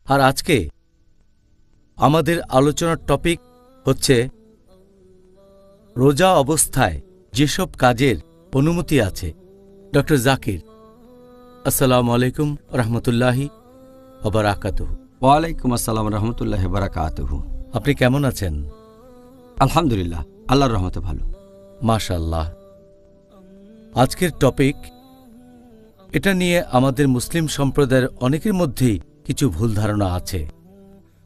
আর আজকে আমাদের আলোচনার টপিক হচ্ছে রোজা অবস্থায় যেসব কাজের অনুমতি আছে। ডক্টর জাকির, আসসালামু আলাইকুম রহমতুল্লাহি ওয়া বারাকাতুহু। ওয়ালাইকুম আসসালাম রহমতুল্লাহি ওয়া বারাকাতুহু। আপনি কেমন আছেন? আলহামদুলিল্লাহ, আল্লাহর রহমতে ভালো। মাশাআল্লাহ। আজকের টপিক, এটা নিয়ে আমাদের মুসলিম সম্প্রদায়ের অনেকের মধ্যেই কিছু ভুল ধারণা আছে।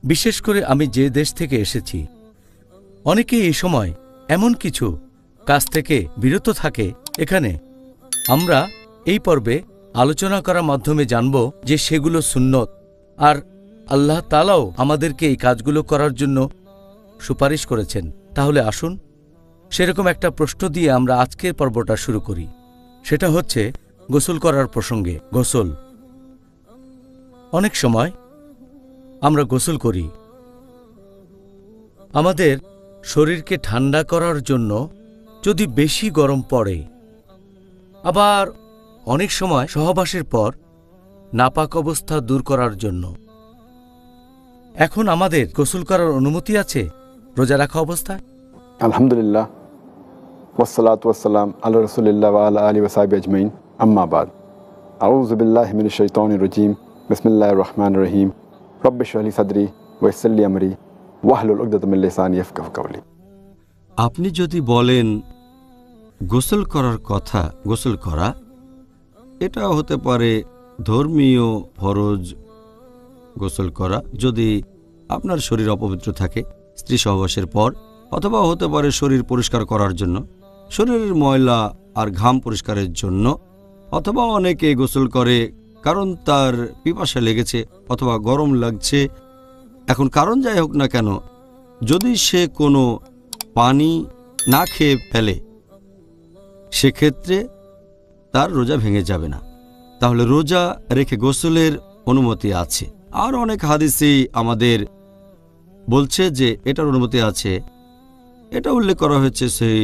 বিশেষ করে আমি যে দেশ থেকে এসেছি, অনেকে এই সময় এমন কিছু কাজ থেকে বিরত থাকে। এখানে আমরা এই পর্বে আলোচনা করার মাধ্যমে জানব যে সেগুলো সুন্নত, আর আল্লাহ তাআলাও আমাদেরকে এই কাজগুলো করার জন্য সুপারিশ করেছেন। তাহলে আসুন সেরকম একটা প্রশ্ন দিয়ে আমরা আজকের পর্বটা শুরু করি। সেটা হচ্ছে গোসল করার প্রসঙ্গে। গোসল, অনেক সময় আমরা গোসল করি আমাদের শরীরকে ঠান্ডা করার জন্য, যদি বেশি গরম পড়ে। আবার অনেক সময় সহবাসের পর নাপাক অবস্থা দূর করার জন্য। এখন আমাদের গোসল করার অনুমতি আছে রোজা রাখা অবস্থায়? আলহামদুলিল্লাহ, ওয়াসসালাতু ওয়াসসালাম আলা রাসূলিল্লাহ ওয়া আলা আলিহি ওয়া সাহবিহি আজমাইন, আম্মা বাদ। আউযু বিল্লাহি মিনাশ শাইতানির রাজীম। বিসমিল্লাহির রহমানির রহিম। রব্বি ইশরাহ লি সাদরি ওয়া ইয়াসসির লি আমরি ওয়াহলুল উকদাতাম মিন লিসানি ইয়াফকাহু কাওলি। আপনি যদি বলেন গোসল করার কথা, গোসল করা এটা হতে পারে ধর্মীয় ফরজ। গোসল করা যদি আপনার শরীর অপবিত্র থাকে স্ত্রী সহবাসের পর, অথবা হতে পারে শরীর পরিষ্কার করার জন্য, শরীরের ময়লা আর ঘাম পরিষ্কারের জন্য, অথবা অনেকে গোসল করে কারণ তার পিপাসা লেগেছে অথবা গরম লাগছে। এখন কারণ যাই হোক না কেন, যদি সে কোনো পানি না খেয়ে ফেলে সেক্ষেত্রে তার রোজা ভেঙে যাবে না। তাহলে রোজা রেখে গোসলের অনুমতি আছে। আর অনেক হাদিসেই আমাদের বলছে যে এটার অনুমতি আছে। এটা উল্লেখ করা হয়েছে সেই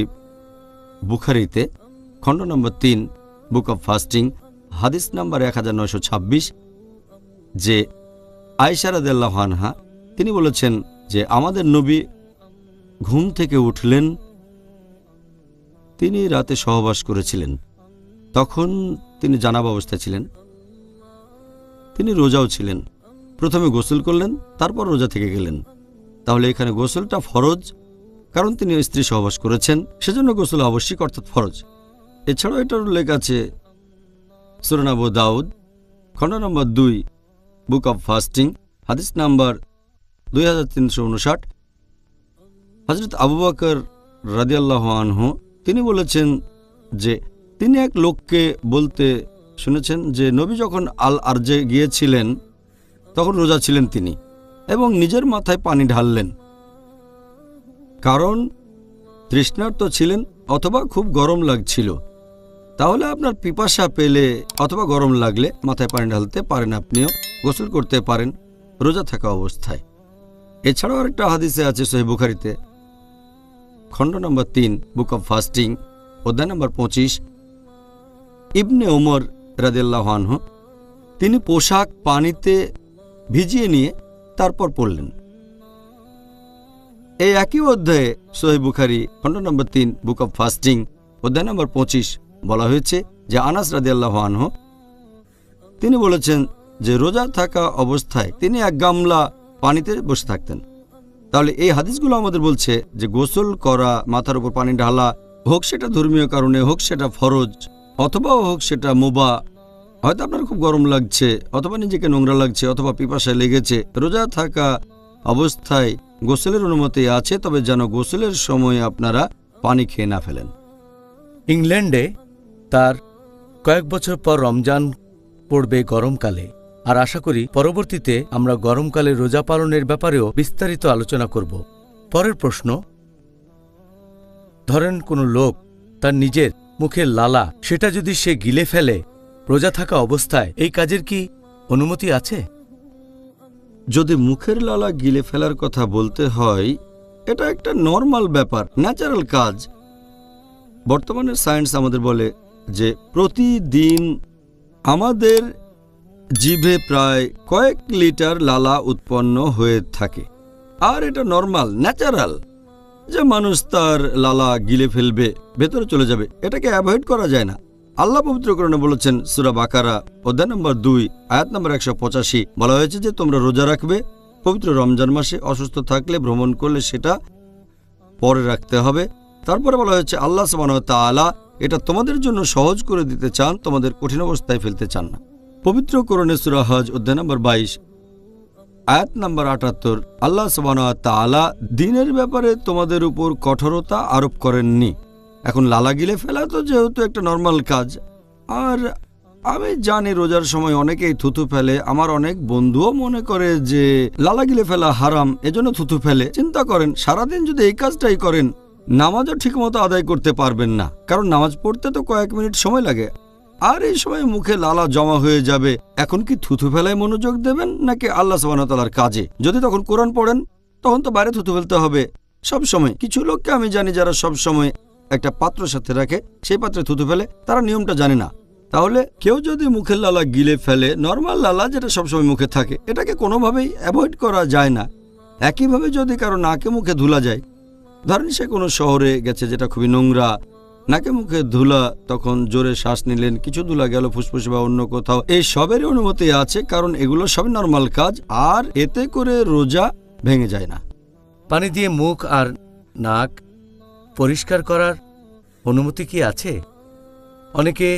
বুখারীতে খণ্ড নম্বর 3, বুক অব ফাস্টিং, হাদিস নাম্বার 1926, যে আয়েশা রাদিয়াল্লাহু আনহা তিনি বলেছেন যে আমাদের নবী ঘুম থেকে উঠলেন, তিনি রাতে সহবাস করেছিলেন, তখন তিনি জানাবা অবস্থায় ছিলেন, তিনি রোজাও ছিলেন। প্রথমে গোসল করলেন, তারপর রোজা থেকে গেলেন। তাহলে এখানে গোসলটা ফরজ, কারণ তিনি স্ত্রী সহবাস করেছেন, সেজন্য গোসল আবশ্যিক অর্থাৎ ফরজ। এছাড়াও এটার উল্লেখ আছে সূরা আবু দাউদ খণ্ড নম্বর 2, বুক অব ফাস্টিং, হাদিস নাম্বার 2359। হযরত আবু বকর রাদিয়াল্লাহু আনহু তিনি বলেছেন যে তিনি এক লোককে বলতে শুনেছেন যে নবী যখন আল আরজে গিয়েছিলেন তখন রোজা ছিলেন তিনি, এবং নিজের মাথায় পানি ঢাললেন, কারণ তৃষ্ণার্ত ছিলেন অথবা খুব গরম লাগছিল। তাহলে আপনার পিপাসা পেলে অথবা গরম লাগলে মাথায় পানি ঢালতে পারেন, আপনিও গোসল করতে পারেন রোজা থাকা অবস্থায়। এছাড়াও আরেকটা হাদিসে আছে সহিহ বুখারীতে খণ্ড নম্বর 3, বুক অব ফাস্টিং, অধ্যায় নম্বর 25, ইবনে ওমর রাদিয়াল্লাহু আনহু তিনি পোশাক পানিতে ভিজিয়ে নিয়ে তারপর পড়লেন। এই একই অধ্যায়ে সহিহ বুখারী খণ্ড নম্বর 3, বুক অব ফাস্টিং, অধ্যায় নম্বর 25 বলা হয়েছে যে আনাস রাদিয়াল্লাহু আনহু তিনি বলেছেন যে রোজা থাকা অবস্থায় তিনি এক গামলা পানিতে বসে থাকতেন। তাহলে এই হাদিসগুলো আমাদের বলছে যে গোসল করা, মাথার উপর পানি ঢালা, হোক সেটা ধর্মীয় কারণে, হোক সেটা ফরজ, অথবা হোক সেটা মুবাহ। হয়তো আপনার খুব গরম লাগছে, অথবা নিজেকে নোংরা লাগছে, অথবা পিপাসায় লেগেছে, রোজা থাকা অবস্থায় গোসলের অনুমতি আছে, তবে যেন গোসলের সময় আপনারা পানি খেয়ে না ফেলেন। ইংল্যান্ডে তার কয়েক বছর পর রমজান পড়বে গরমকালে, আর আশা করি পরবর্তীতে আমরা গরমকালে রোজা পালনের ব্যাপারেও বিস্তারিত আলোচনা করব। পরের প্রশ্ন, ধরেন কোনো লোক তার নিজের মুখের লালা সেটা যদি সে গিলে ফেলে রোজা থাকা অবস্থায়, এই কাজের কি অনুমতি আছে? যদি মুখের লালা গিলে ফেলার কথা বলতে হয়, এটা একটা নর্মাল ব্যাপার, ন্যাচারাল কাজ। বর্তমানের সায়েন্স আমাদের বলে যে প্রতিদিন আমাদের জিভে প্রায় কয়েক লিটার লালা উৎপন্ন হয়ে থাকে। আর এটা নর্মাল, ন্যাচারাল যে মানুষ তার লালা গিলে ফেলবে, ভেতরে চলে যাবে, এটাকে অ্যাভয়েড করা যায় না। আল্লাহ পবিত্র কোরআনে বলেছেন, সূরা বাকারা অধ্যায় নম্বর 2 আয়াত নম্বর 185, বলা হয়েছে যে তোমরা রোজা রাখবে পবিত্র রমজান মাসে। অসুস্থ থাকলে, ভ্রমণ করলে সেটা পরে রাখতে হবে। তারপরে বলা হয়েছে আল্লাহ সুবহানাহু ওয়া তাআলা এটা তোমাদের জন্য সহজ করে দিতে চান, তোমাদের কঠিন অবস্থায় ফেলতে চান না। পবিত্র কোরআনে সূরা হজ অধ্যায় নম্বর 22 আয়াত নম্বর 78, আল্লাহ সুবহানাহু ওয়া তাআলা দ্বীনের ব্যাপারে তোমাদের উপর কঠোরতা আরোপ করেননি। এখন লালা গিলে ফেলা তো যেহেতু একটা নর্মাল কাজ, আর আমি জানি রোজার সময় অনেকেই থুথু ফেলে। আমার অনেক বন্ধুও মনে করে যে লালা গিলে ফেলা হারাম, এজন্য থুথু ফেলে। চিন্তা করেন, সারাদিন যদি এই কাজটাই করেন, নামাজও ঠিকমতো আদায় করতে পারবেন না, কারণ নামাজ পড়তে তো কয়েক মিনিট সময় লাগে। আর এই সময় মুখে লালা জমা হয়ে যাবে। এখন কি থুথু ফেলায় মনোযোগ দেবেন নাকি আল্লাহ সুবহানাহু ওয়া তাআলার কাজে? যদি তখন কোরআন পড়েন, তখন তো বাইরে থুথু ফেলতে হবে সব সময়। কিছু লোককে আমি জানি যারা সব সময় একটা পাত্র সাথে রাখে, সেই পাত্রে থুথু ফেলে, তারা নিয়মটা জানে না। তাহলে কেউ যদি মুখের লালা গিলে ফেলে, নর্মাল লালা যেটা সবসময় মুখে থাকে, এটাকে কোনোভাবেই অ্যাভয়েড করা যায় না। একইভাবে যদি কারো নাকে মুখে ধুলা যায়, ধরেন সে কোনো শহরে গেছে যেটা খুবই নোংরা, নাকে মুখে ধুলা, তখন জোরে শ্বাস নিলেন, কিছু ধুলা গেল ফুসফুসে বা অন্য কোথাও, এই সবেরই অনুমতি আছে, কারণ এগুলো সবই নর্মাল কাজ, আর এতে করে রোজা ভেঙে যায় না। পানি দিয়ে মুখ আর নাক পরিষ্কার করার অনুমতি কি আছে? অনেকে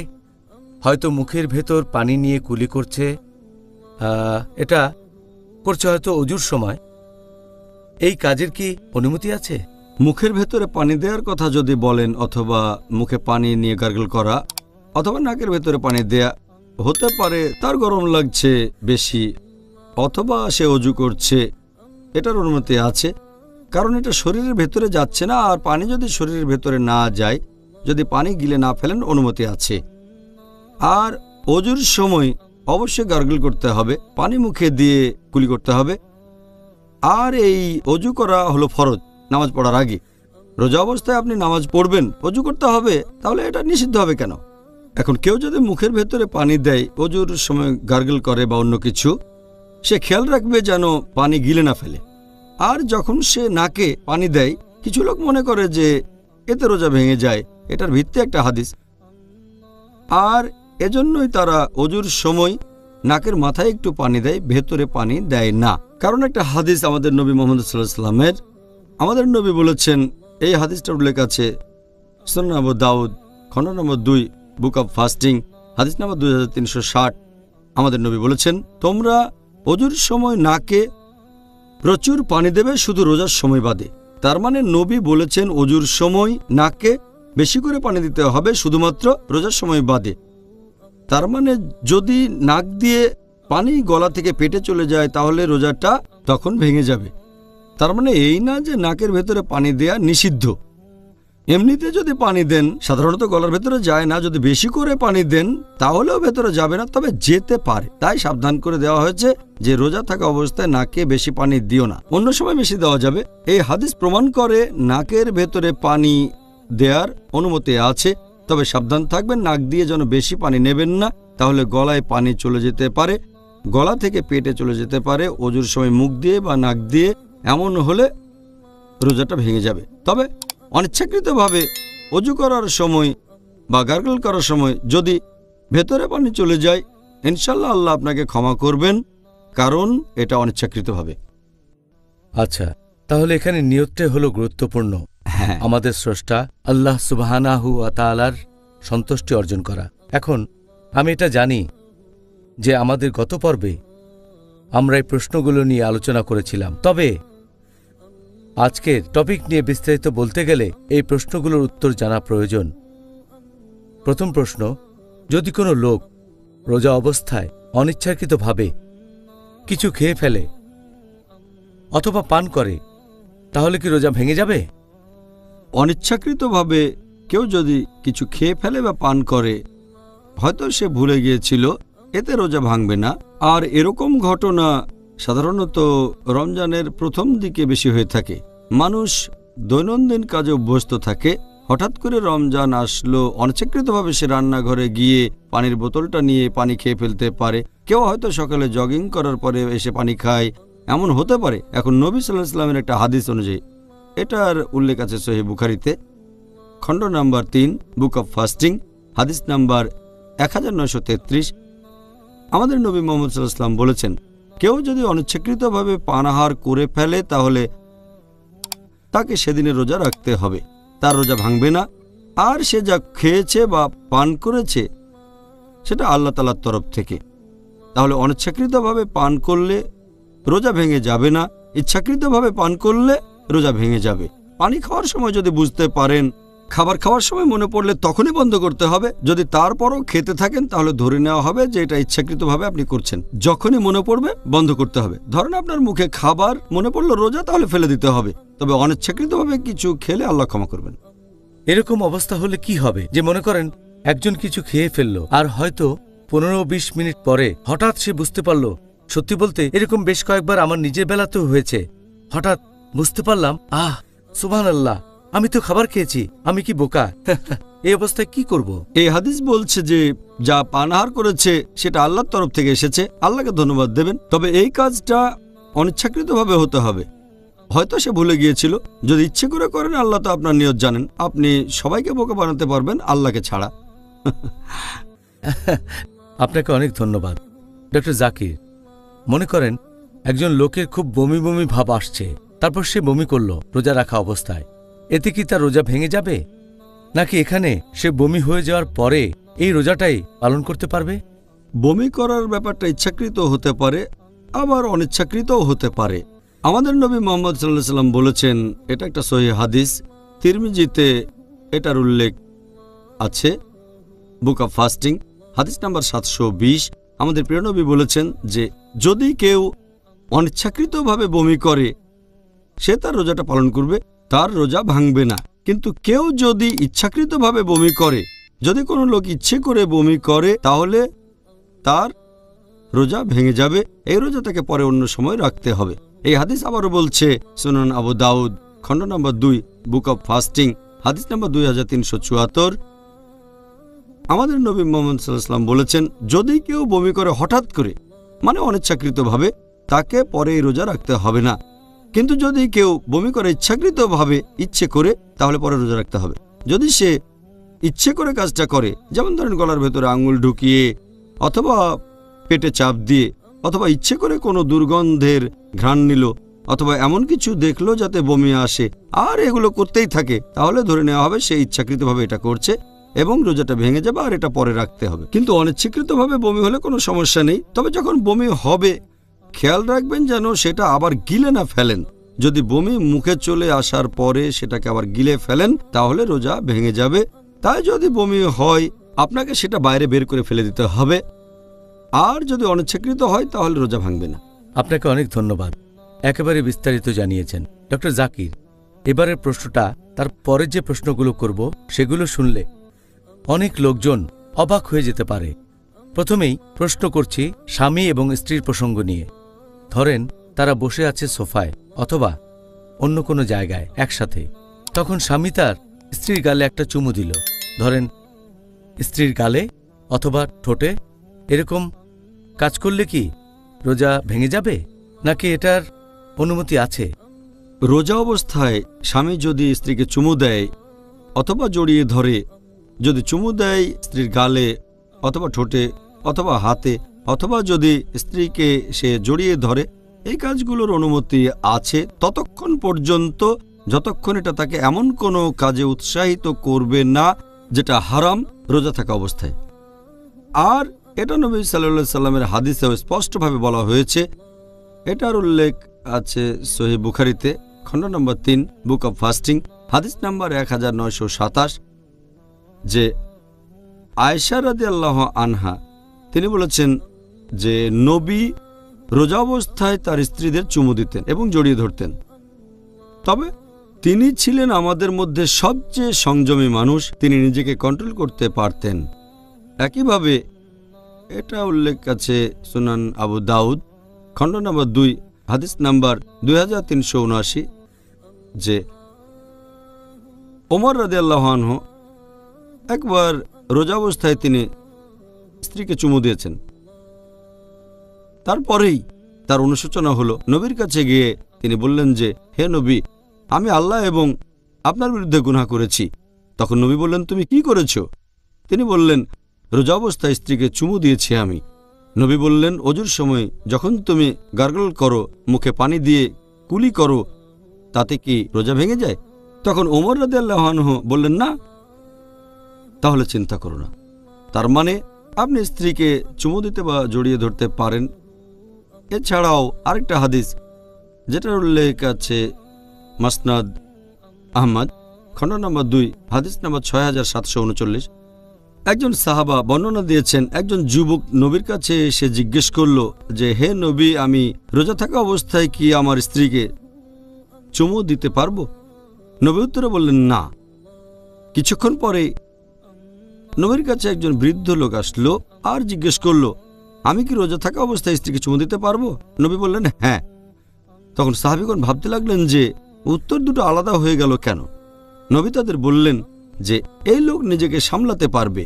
হয়তো মুখের ভেতর পানি নিয়ে কুলি করছে, এটা করছে হয়তো অজুর সময়। এই কাজের কি অনুমতি আছে? মুখের ভেতরে পানি দেওয়ার কথা যদি বলেন, অথবা মুখে পানি নিয়ে গার্গল করা, অথবা নাকের ভেতরে পানি দেয়া, হতে পারে তার গরম লাগছে বেশি, অথবা সে অজু করছে, এটার অনুমতি আছে, কারণ এটা শরীরের ভেতরে যাচ্ছে না। আর পানি যদি শরীরের ভেতরে না যায়, যদি পানি গিলে না ফেলেন, অনুমতি আছে। আর অজুর সময় অবশ্যই গার্গল করতে হবে, পানি মুখে দিয়ে কুলি করতে হবে। আর এই অজু করা হলো ফরজ নামাজ পড়ার আগে। রোজা অবস্থায় আপনি নামাজ পড়বেন, অজু করতে হবে, তাহলে এটা নিষিদ্ধ হবে কেন? এখন কেউ যদি মুখের ভেতরে পানি দেয়, অজুর সময় গার্গল করে বা অন্য কিছু, সে খেয়াল রাখবে যেন পানি গিলে না ফেলে। আর যখন সে নাকে পানি দেয়, কিছু লোক মনে করে যে এতে রোজা ভেঙে যায়, এটার ভিত্তি একটা হাদিস, আর এজন্যই তারা অজুর সময় নাকের মাথায় একটু পানি দেয়, ভেতরে পানি দেয় না। কারণ একটা হাদিস আমাদের নবী মুহাম্মদ সাল্লাল্লাহু আলাইহি ওয়াসাল্লামের, আমাদের নবী বলেছেন, এই হাদিসটার উল্লেখ আছে সুনান আবু দাউদ খণ্ড নম্বর 2 বুক অব ফাস্টিং হাদিস নম্বর 2360। আমাদের নবী বলেছেন, তোমরা অজুর সময় নাকে প্রচুর পানি দেবে, শুধু রোজার সময় বাদে। তার মানে নবী বলেছেন অজুর সময় নাকে বেশি করে পানি দিতে হবে, শুধুমাত্র রোজার সময় বাদে। তার মানে যদি নাক দিয়ে পানি গলা থেকে পেটে চলে যায়, তাহলে রোজাটা তখন ভেঙে যাবে। তার মানে এই না যে নাকের ভেতরে পানি দেয়া নিষিদ্ধ। এমনিতে যদি পানি দেন, সাধারণত গলার ভেতরে যায় না, যদি বেশি করে পানি দেন তাহলেও ভেতরে যাবে না, তবে যেতে পারে। তাই সাবধান করে দেওয়া হয়েছে যে রোজা থাকা অবস্থায় নাকে বেশি পানি দিও না, অন্য সময় বেশি দেওয়া যাবে। এই হাদিস প্রমাণ করে নাকের ভেতরে পানি দেওয়ার অনুমতি আছে, তবে সাবধান থাকবেন, নাক দিয়ে যেন বেশি পানি নেবেন না, তাহলে গলায় পানি চলে যেতে পারে, গলা থেকে পেটে চলে যেতে পারে। অজুর সময় মুখ দিয়ে বা নাক দিয়ে এমন হলে রোজাটা ভেঙে যাবে। তবে অনিচ্ছাকৃতভাবে অজু করার সময় বা গার্গল করার সময় যদি ভেতরে পানি চলে যায়, ইনশাল্লাহ আল্লাহ আপনাকে ক্ষমা করবেন, কারণ এটা অনিচ্ছাকৃতভাবে। আচ্ছা, তাহলে এখানে নিয়তটাই হলো গুরুত্বপূর্ণ। হ্যাঁ, আমাদের স্রষ্টা আল্লাহ সুবহানাহু ওয়া তাআলার সন্তুষ্টি অর্জন করা। এখন আমি এটা জানি যে আমাদের গত পর্বে আমরা এই প্রশ্নগুলো নিয়ে আলোচনা করেছিলাম, তবে আজকের টপিক নিয়ে বিস্তারিত বলতে গেলে এই প্রশ্নগুলোর উত্তর জানা প্রয়োজন। প্রথম প্রশ্ন, যদি কোনো লোক রোজা অবস্থায় অনিচ্ছাকৃতভাবে কিছু খেয়ে ফেলে অথবা পান করে, তাহলে কি রোজা ভেঙে যাবে? অনিচ্ছাকৃতভাবে কেউ যদি কিছু খেয়ে ফেলে বা পান করে, হয়তো সে ভুলে গিয়েছিল, এতে রোজা ভাঙবে না। আর এরকম ঘটনা সাধারণত রমজানের প্রথম দিকে বেশি হয়ে থাকে। মানুষ দৈনন্দিন কাজে অভ্যস্ত থাকে, হঠাৎ করে রমজান আসলো, অনিচ্ছাকৃতভাবে সে রান্নাঘরে গিয়ে পানির বোতলটা নিয়ে পানি খেয়ে ফেলতে পারে। কেউ হয়তো সকালে জগিং করার পরে এসে পানি খায়, এমন হতে পারে। এখন নবী সাল্লাল্লাহু আলাইহি ওয়াসাল্লামের একটা হাদিস অনুযায়ী, এটার উল্লেখ আছে সহিহ বুখারীতে, খণ্ড নাম্বার 3, বুক অব ফাস্টিং, হাদিস নাম্বার 1933। আমাদের নবী মুহাম্মদ সাল্লাল্লাহু আলাইহি ওয়াসাল্লাম বলেছেন, কেউ যদি অনিচ্ছাকৃতভাবে পানাহার করে ফেলে তাহলে তাকে সেদিনে রোজা রাখতে হবে, তার রোজা ভাঙবে না। আর সে যা খেয়েছে বা পান করেছে সেটা আল্লাহ তাআলার তরফ থেকে। তাহলে অনিচ্ছাকৃতভাবে পান করলে রোজা ভেঙে যাবে না, ইচ্ছাকৃতভাবে পান করলে রোজা ভেঙে যাবে। পানি খাওয়ার সময় যদি বুঝতে পারেন, খাবার খাওয়ার সময় মনে পড়লে তখনই বন্ধ করতে হবে। যদি তারপরও খেতে থাকেন তাহলে ধরে নেওয়া হবে যে এটা ইচ্ছাকৃতভাবে আপনি করছেন। যখনই মনে পড়বে বন্ধ করতে হবে। ধরেন আপনার মুখে খাবার মনে পড়লো রোজা, তাহলে ফেলে দিতে হবে। তবে অনিচ্ছাকৃতভাবে কিছু খেলে আল্লাহ ক্ষমা করবেন। এরকম অবস্থা হলে কি হবে? যে মনে করেন একজন কিছু খেয়ে ফেললো, আর হয়তো 15-20 মিনিট পরে হঠাৎ সে বুঝতে পারল। সত্যি বলতে এরকম বেশ কয়েকবার আমার নিজের বেলাতেও হয়েছে। হঠাৎ বুঝতে পারলাম, সুবহানাল্লাহ, আমি তো খাবার খেয়েছি, আমি কি বোকা? এই অবস্থায় কি করব? এই হাদিস বলছে যে যা পানাহার করেছে সেটা আল্লাহর তরফ থেকে এসেছে, আল্লাহকে ধন্যবাদ দেবেন। তবে এই কাজটা অনিচ্ছাকৃতভাবে হতে হবে। হয়তো সে ভুলে গিয়েছিল। যদি ইচ্ছে করে করেন, আল্লাহ তো আপনার নিয়ত জানেন। আপনি সবাইকে বোকা বানাতে পারবেন, আল্লাহকে ছাড়া। আপনাকে অনেক ধন্যবাদ ডক্টর জাকির। মনে করেন একজন লোকের খুব বমি বমি ভাব আসছে, তারপর সে বমি করল রোজা রাখা অবস্থায়। এতে কি তার রোজা ভেঙে যাবে, নাকি এখানে সে বমি হয়ে যাওয়ার পরে এই রোজাটাই পালন করতে পারবে? বমি করার ব্যাপারটা ইচ্ছাকৃত হতে পারে, আবার অনিচ্ছাকৃতও হতে পারে। আমাদের নবী মুহাম্মদ সাল্লাল্লাহু আলাইহি ওয়াসাল্লাম বলেছেন, এটা একটা সহিহ হাদিস, তিরমিজিতে এটার উল্লেখ আছে, বুক অব ফাস্টিং, হাদিস নাম্বার 720। আমাদের প্রিয় নবী বলেছেন যে যদি কেউ অনিচ্ছাকৃতভাবে বমি করে সে তার রোজাটা পালন করবে, তার রোজা ভাঙবে না। কিন্তু কেউ যদি ইচ্ছাকৃতভাবে বমি করে, যদি কোনো লোক ইচ্ছে করে বমি করে, তাহলে তার রোজা ভেঙে যাবে। এই রোজা তাকে পরে অন্য সময় রাখতে হবে। এই হাদিস আবারও বলছে সুনান আবু দাউদ, খণ্ড নম্বর 2, বুক অব ফাস্টিং, হাদিস নম্বর 2374। আমাদের নবী মুহাম্মদ সাল্লাল্লাহু আলাইহি ওয়াসাল্লাম বলেছেন, যদি কেউ বমি করে হঠাৎ করে, মানে অনিচ্ছাকৃতভাবে, তাকে পরে এই রোজা রাখতে হবে না। কিন্তু যদি কেউ বমি করে ইচ্ছাকৃতভাবে, ইচ্ছে করে, তাহলে পরে রোজা রাখতে হবে। যদি সে ইচ্ছে করে কাজটা করে, যেমন ধরেন গলার ভেতরে আঙুল ঢুকিয়ে, অথবা পেটে চাপ দিয়ে, অথবা ইচ্ছে করে কোনো দুর্গন্ধের ঘ্রাণ নিল, অথবা এমন কিছু দেখলো যাতে বমি আসে, আর এগুলো করতেই থাকে, তাহলে ধরে নেওয়া হবে সে ইচ্ছাকৃতভাবে এটা করছে এবং রোজাটা ভেঙে যাবে, আর এটা পরে রাখতে হবে। কিন্তু অনিচ্ছাকৃতভাবে বমি হলে কোনো সমস্যা নেই। তবে যখন বমি হবে খেয়াল রাখবেন যেন সেটা আবার গিলে না ফেলেন। যদি বমি মুখে চলে আসার পরে সেটাকে আবার গিলে ফেলেন তাহলে রোজা ভেঙে যাবে। তাই যদি বমি হয় আপনাকে সেটা বাইরে বের করে ফেলে দিতে হবে, আর যদি অনিচ্ছাকৃত হয় তাহলে রোজা ভাঙবে না। আপনাকে অনেক ধন্যবাদ, একেবারে বিস্তারিত জানিয়েছেন ডক্টর জাকির। এবারের প্রশ্নটা তার পরের যে প্রশ্নগুলো করব সেগুলো শুনলে অনেক লোকজন অবাক হয়ে যেতে পারে। প্রথমেই প্রশ্ন করছি স্বামী এবং স্ত্রীর প্রসঙ্গ নিয়ে। ধরেন তারা বসে আছে সোফায় অথবা অন্য কোনো জায়গায় একসাথে, তখন স্বামী তার স্ত্রীর গালে একটা চুমু দিল, ধরেন স্ত্রীর গালে অথবা ঠোঁটে। এরকম কাজ করলে কি রোজা ভেঙে যাবে, নাকি এটার অনুমতি আছে? রোজা অবস্থায় স্বামী যদি স্ত্রীকে চুমু দেয় অথবা জড়িয়ে ধরে, যদি চুমু দেয় স্ত্রীর গালে অথবা ঠোঁটে অথবা হাতে, অথবা যদি স্ত্রীকে সে জড়িয়ে ধরে, এই কাজগুলোর অনুমতি আছে ততক্ষণ পর্যন্ত যতক্ষণ এটা তাকে এমন কোনো কাজে উৎসাহিত করবে না যেটা হারাম রোজা থাকা অবস্থায়। আর এটা নবী সাল্লাল্লাহু আলাইহি সাল্লামের হাদিসেও স্পষ্টভাবে বলা হয়েছে। এটার উল্লেখ আছে সহিহ বুখারীতে, খণ্ড নম্বর 3, বুক অব ফাস্টিং, হাদিস নাম্বার 1927, যে আয়েশা রাদিয়াল্লাহু আনহা তিনি বলেছেন যে নবী রোজা অবস্থায় তার স্ত্রীদের চুমু দিতেন এবং জড়িয়ে ধরতেন। তবে তিনি ছিলেন আমাদের মধ্যে সবচেয়ে সংযমী মানুষ, তিনি নিজেকে কন্ট্রোল করতে পারতেন। একইভাবে এটা উল্লেখ আছে সুনান আবু দাউদ, খণ্ড নম্বর 2, হাদিস নাম্বার 2379, যে ওমর রাদিয়াল্লাহু আনহু একবার রোজা অবস্থায় তিনি স্ত্রীকে চুমু দিয়েছেন। তারপরেই তার অনুশোচনা হলো, নবীর কাছে গিয়ে তিনি বললেন যে, হে নবী, আমি আল্লাহ এবং আপনার বিরুদ্ধে গুনাহ করেছি। তখন নবী বললেন, তুমি কি করেছ? তিনি বললেন, রোজা অবস্থায় স্ত্রীকে চুমু দিয়েছি আমি। নবী বললেন, অজুর সময় যখন তুমি গার্গল করো, মুখে পানি দিয়ে কুলি করো, তাতে কি রোজা ভেঙে যায়? তখন ওমর রাদিয়াল্লাহু আনহু বললেন, না। তাহলে চিন্তা করো না। তার মানে আপনি স্ত্রীকে চুমু দিতে বা জড়িয়ে ধরতে পারেন। এছাড়াও আরেকটা হাদিস যেটার উল্লেখ আছে মাসনাদ আহমদ, খণ্ড নম্বর 2, হাদিস নম্বর 6739। একজন সাহাবা বর্ণনা দিয়েছেন, একজন যুবক নবীর কাছে এসে জিজ্ঞেস করল যে, হে নবী, আমি রোজা থাকা অবস্থায় কি আমার স্ত্রীকে চুমু দিতে পারবো? নবী উত্তরে বললেন, না। কিছুক্ষণ পরে নবীর কাছে একজন বৃদ্ধ লোক আসলো আর জিজ্ঞেস করল, আমি কি রোজা থাকা অবস্থায় স্ত্রীকে চুমু দিতে পারবো? নবী বললেন, হ্যাঁ। তখন সাহাবীগণ ভাবতে লাগলেন যে উত্তর দুটো আলাদা হয়ে গেল কেন। নবী তাদের বললেন যে এই লোক নিজেকে সামলাতে পারবে।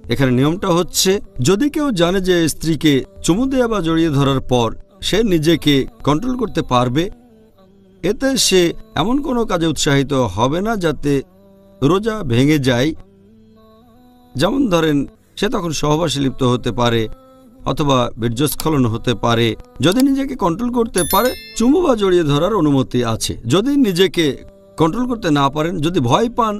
এখানে নিয়মটা হচ্ছে, যদি কেউ জানে যে স্ত্রীকে চুমু দেওয়া বা জড়িয়ে ধরার পর সে নিজেকে কন্ট্রোল করতে পারবে, এতে সে এমন কোনো কাজে উৎসাহিত হবে না যাতে রোজা ভেঙে যায়। যেমন ধরেন, সে তখন সহবাসে লিপ্ত হতে পারে অথবা বীর্যস্খলন হতে পারে। যদি নিজেকে কন্ট্রোল করতে পারে, চুমু বা জড়িয়ে ধরার অনুমতি আছে। যদি নিজেকে কন্ট্রোল করতে না পারেন, যদি ভয় পান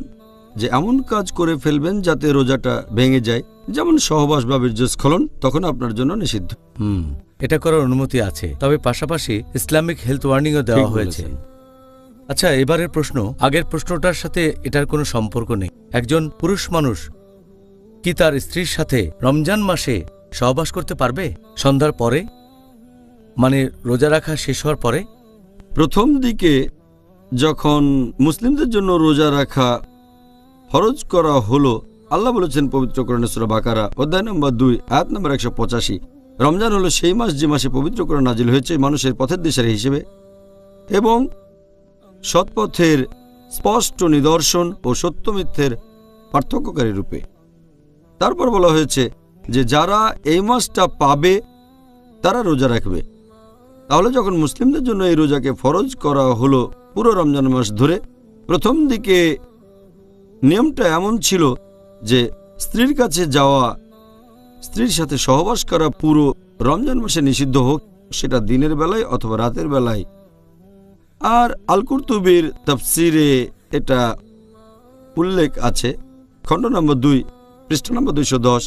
যে এমন কাজ করে ফেলবেন যাতে রোজাটা ভেঙে যায়, যেমন সহবাস বা বীর্যস্খলন, তখন আপনার জন্য নিষিদ্ধ। এটা করার অনুমতি আছে, তবে পাশাপাশি ইসলামিক হেলথ ওয়ার্নিংও দেওয়া হয়েছে। আচ্ছা, এবারের প্রশ্ন আগের প্রশ্নটার সাথে এটার কোনো সম্পর্ক নেই। একজন পুরুষ মানুষ কি তার স্ত্রীর সাথে রমজান মাসে সহবাস করতে পারবে সন্ধ্যার পরে, মানে রোজা রাখা শেষ হওয়ার পরে? প্রথম দিকে যখন মুসলিমদের জন্য রোজা রাখা ফরজ করা হলো, আল্লাহ বলেছেন পবিত্র কোরআনে সূরা বাকারা অধ্যায় নম্বর 2 আয়াত নম্বর 185, রমজান হলো সেই মাস যে মাসে পবিত্র কোরআন নাজিল হয়েছে মানুষের পথের দিশারি হিসেবে এবং সৎপথের স্পষ্ট নিদর্শন ও সত্য মিথ্যের পার্থক্যকারী রূপে। তারপর বলা হয়েছে যে যারা এই মাসটা পাবে তারা রোজা রাখবে। তাহলে যখন মুসলিমদের জন্য এই রোজাকে ফরজ করা হলো পুরো রমজান মাস ধরে, প্রথম দিকে নিয়মটা এমন ছিল যে স্ত্রীর কাছে যাওয়া, স্ত্রীর সাথে সহবাস করা পুরো রমজান মাসে নিষিদ্ধ হোক, সেটা দিনের বেলায় অথবা রাতের বেলায়। আর আল কুরতুবীর তাফসিরে এটা উল্লেখ আছে, খণ্ড নম্বর 2 পৃষ্ঠা নম্বর 210,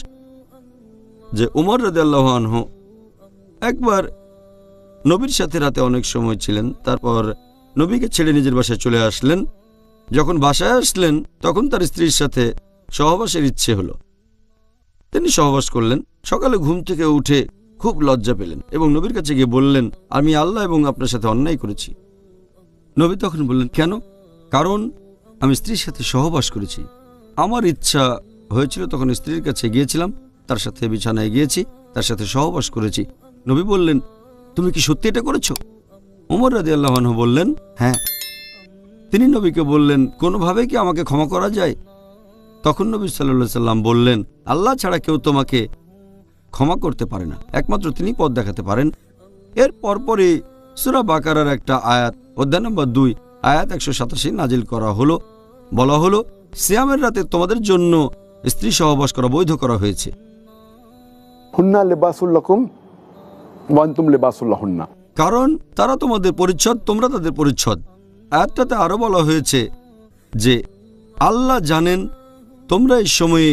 যে উমর রাদিয়াল্লাহু আনহু একবার নবীর সাথে রাতে অনেক সময় ছিলেন, তারপর নবীকে ছেড়ে নিজের বাসায় চলে আসলেন। যখন বাসায় আসলেন তখন তার স্ত্রীর সাথে সহবাসের ইচ্ছে হলো। তিনি সহবাস করলেন। সকালে ঘুম থেকে উঠে খুব লজ্জা পেলেন এবং নবীর কাছে গিয়ে বললেন, আমি আল্লাহ এবং আপনার সাথে অন্যায় করেছি। নবী তখন বললেন, কেন? কারণ আমি স্ত্রীর সাথে সহবাস করেছি। আমার ইচ্ছা হয়েছিল, তখন স্ত্রীর কাছে গিয়েছিলাম, তার সাথে বিছানায় গিয়েছি, তার সাথে সহবাস করেছি। নবী বললেন, তুমি কি সত্যি এটা করেছো? ওমর রাদিয়াল্লাহু আনহু বললেন, হ্যাঁ। তিনি নবীকে বললেন, কোনোভাবে কি আমাকে ক্ষমা করা যায়? তখন নবী সাল্লাল্লাহু আলাইহি সাল্লাম বললেন, আল্লাহ ছাড়া কেউ তোমাকে ক্ষমা করতে পারে না, একমাত্র তিনি পথ দেখাতে পারেন। এর পরপরই সূরা বাকারার একটা আয়াত অধ্যায় নম্বর 2 আয়াত 187 নাজিল করা হলো। বলা হলো, সিয়ামের রাতে তোমাদের জন্য স্ত্রী সহবাস করা বৈধ করা হয়েছে। হুন্না লিবাসুল লাকুম ওয়া আনতুম লিবাসুল লাহুন্না, কারণ তারা তোমাদের পরিচ্ছদ, তোমরা তাদের পরিচ্ছদ। আয়াতটাতে আরো বলা হয়েছে যে আল্লাহ জানেন তোমরা এই সময়ে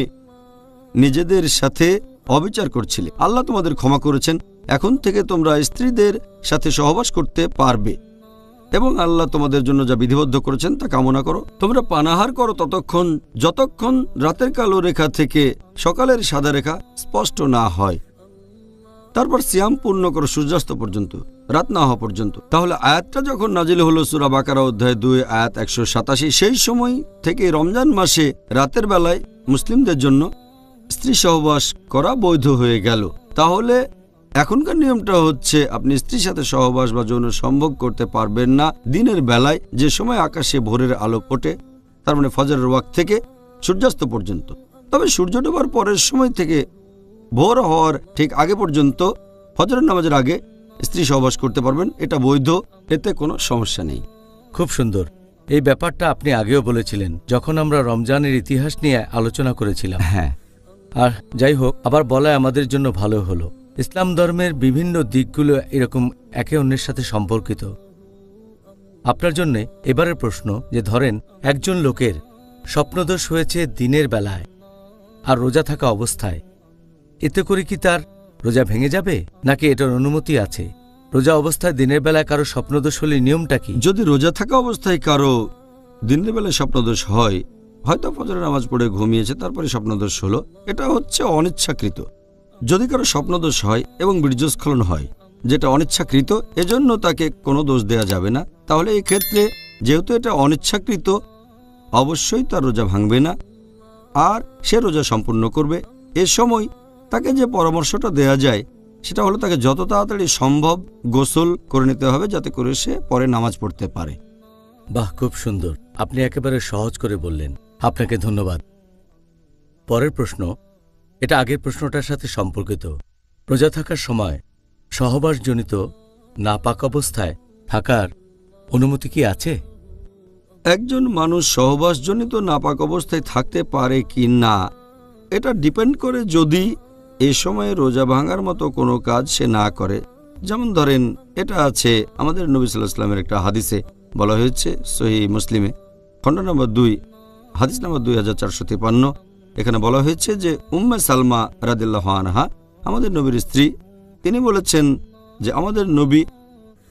নিজেদের সাথে অবিচার করছিলে, আল্লাহ তোমাদের ক্ষমা করেছেন। এখন থেকে তোমরা স্ত্রীদের সাথে সহবাস করতে পারবে এবং আল্লাহ তোমাদের জন্য যা বিধিবদ্ধ করেছেন তা কামনা করো। তোমরা পানাহার করো ততক্ষণ যতক্ষণ রাতের কালো রেখা থেকে সকালের সাদা রেখা স্পষ্ট না হয়। তারপর সিয়াম পূর্ণ করো সূর্যাস্ত পর্যন্ত, রাত না হওয়া পর্যন্ত। তাহলে আয়াতটা যখন নাজিল হলো সূরা বাকারা অধ্যায় 2 আয়াত 187, সেই সময় থেকে রমজান মাসে রাতের বেলায় মুসলিমদের জন্য স্ত্রী সহবাস করা বৈধ হয়ে গেল। তাহলে এখনকার নিয়মটা হচ্ছে, আপনি স্ত্রীর সাথে সহবাস বা যৌন সম্ভোগ করতে পারবেন না দিনের বেলায়, যে সময় আকাশে ভোরের আলো ফোটে, তার মানে ফজরের ওয়াক্ত থেকে সূর্যাস্ত পর্যন্ত। তবে সূর্য ডোবার পরের সময় থেকে ভোর হওয়ার ঠিক আগে পর্যন্ত ফজরের নামাজের আগে স্ত্রী সহবাস করতে পারবেন, এটা বৈধ, এতে কোনো সমস্যা নেই। খুব সুন্দর। এই ব্যাপারটা আপনি আগেও বলেছিলেন যখন আমরা রমজানের ইতিহাস নিয়ে আলোচনা করেছিলাম। হ্যাঁ, আর যাই হোক, আবার বলা আমাদের জন্য ভালো হলো। ইসলাম ধর্মের বিভিন্ন দিকগুলো এরকম একে অন্যের সাথে সম্পর্কিত। আপনার জন্য এবারের প্রশ্ন, যে ধরেন একজন লোকের স্বপ্নদোষ হয়েছে দিনের বেলায় আর রোজা থাকা অবস্থায়, এতে করে কি তার রোজা ভেঙে যাবে, নাকি এটার অনুমতি আছে? রোজা অবস্থায় দিনের বেলায় কারো স্বপ্নদোষ হলে নিয়মটা কি? যদি রোজা থাকা অবস্থায় কারো দিনের বেলায় স্বপ্নদোষ হয়, হয়তো ফজরের নামাজ পড়ে ঘুমিয়েছে, তারপরে স্বপ্নদোষ হলো, এটা হচ্ছে অনিচ্ছাকৃত। যদি কারো স্বপ্নদোষ হয় এবং বীর্যস্খলন হয়, যেটা অনিচ্ছাকৃত, এজন্য তাকে কোনো দোষ দেয়া যাবে না। তাহলে এই ক্ষেত্রে যেহেতু এটা অনিচ্ছাকৃত, অবশ্যই তার রোজা ভাঙবে না আর সে রোজা সম্পূর্ণ করবে। এ সময় তাকে যে পরামর্শটা দেয়া যায় সেটা হলো তাকে যত তাড়াতাড়ি সম্ভব গোসল করে নিতে হবে, যাতে করে সে পরে নামাজ পড়তে পারে। বাহ, খুব সুন্দর। আপনি একেবারে সহজ করে বললেন, আপনাকে ধন্যবাদ। পরের প্রশ্ন, এটা আগের প্রশ্নটার সাথে সম্পর্কিত। রোজা থাকার সময় সহবাসজনিত নাপাক অবস্থায় থাকার অনুমতি কি আছে? একজন মানুষ সহবাসজনিত নাপাক অবস্থায় থাকতে পারে কি না, এটা ডিপেন্ড করে যদি এ সময়ে রোজা ভাঙার মতো কোনো কাজ সে না করে। যেমন ধরেন, এটা আছে আমাদের নবী সাল্লাল্লাহু আলাইহি ওয়াসাল্লামের একটা হাদিসে বলা হয়েছে, সহিহ মুসলিমে খণ্ড নম্বর 2 হাদিস নম্বর 2453। এখানে বলা হয়েছে যে উম্মে সালমা রাদিয়াল্লাহু আনহা, আমাদের নবীর স্ত্রী, তিনি বলেছেন যে আমাদের নবী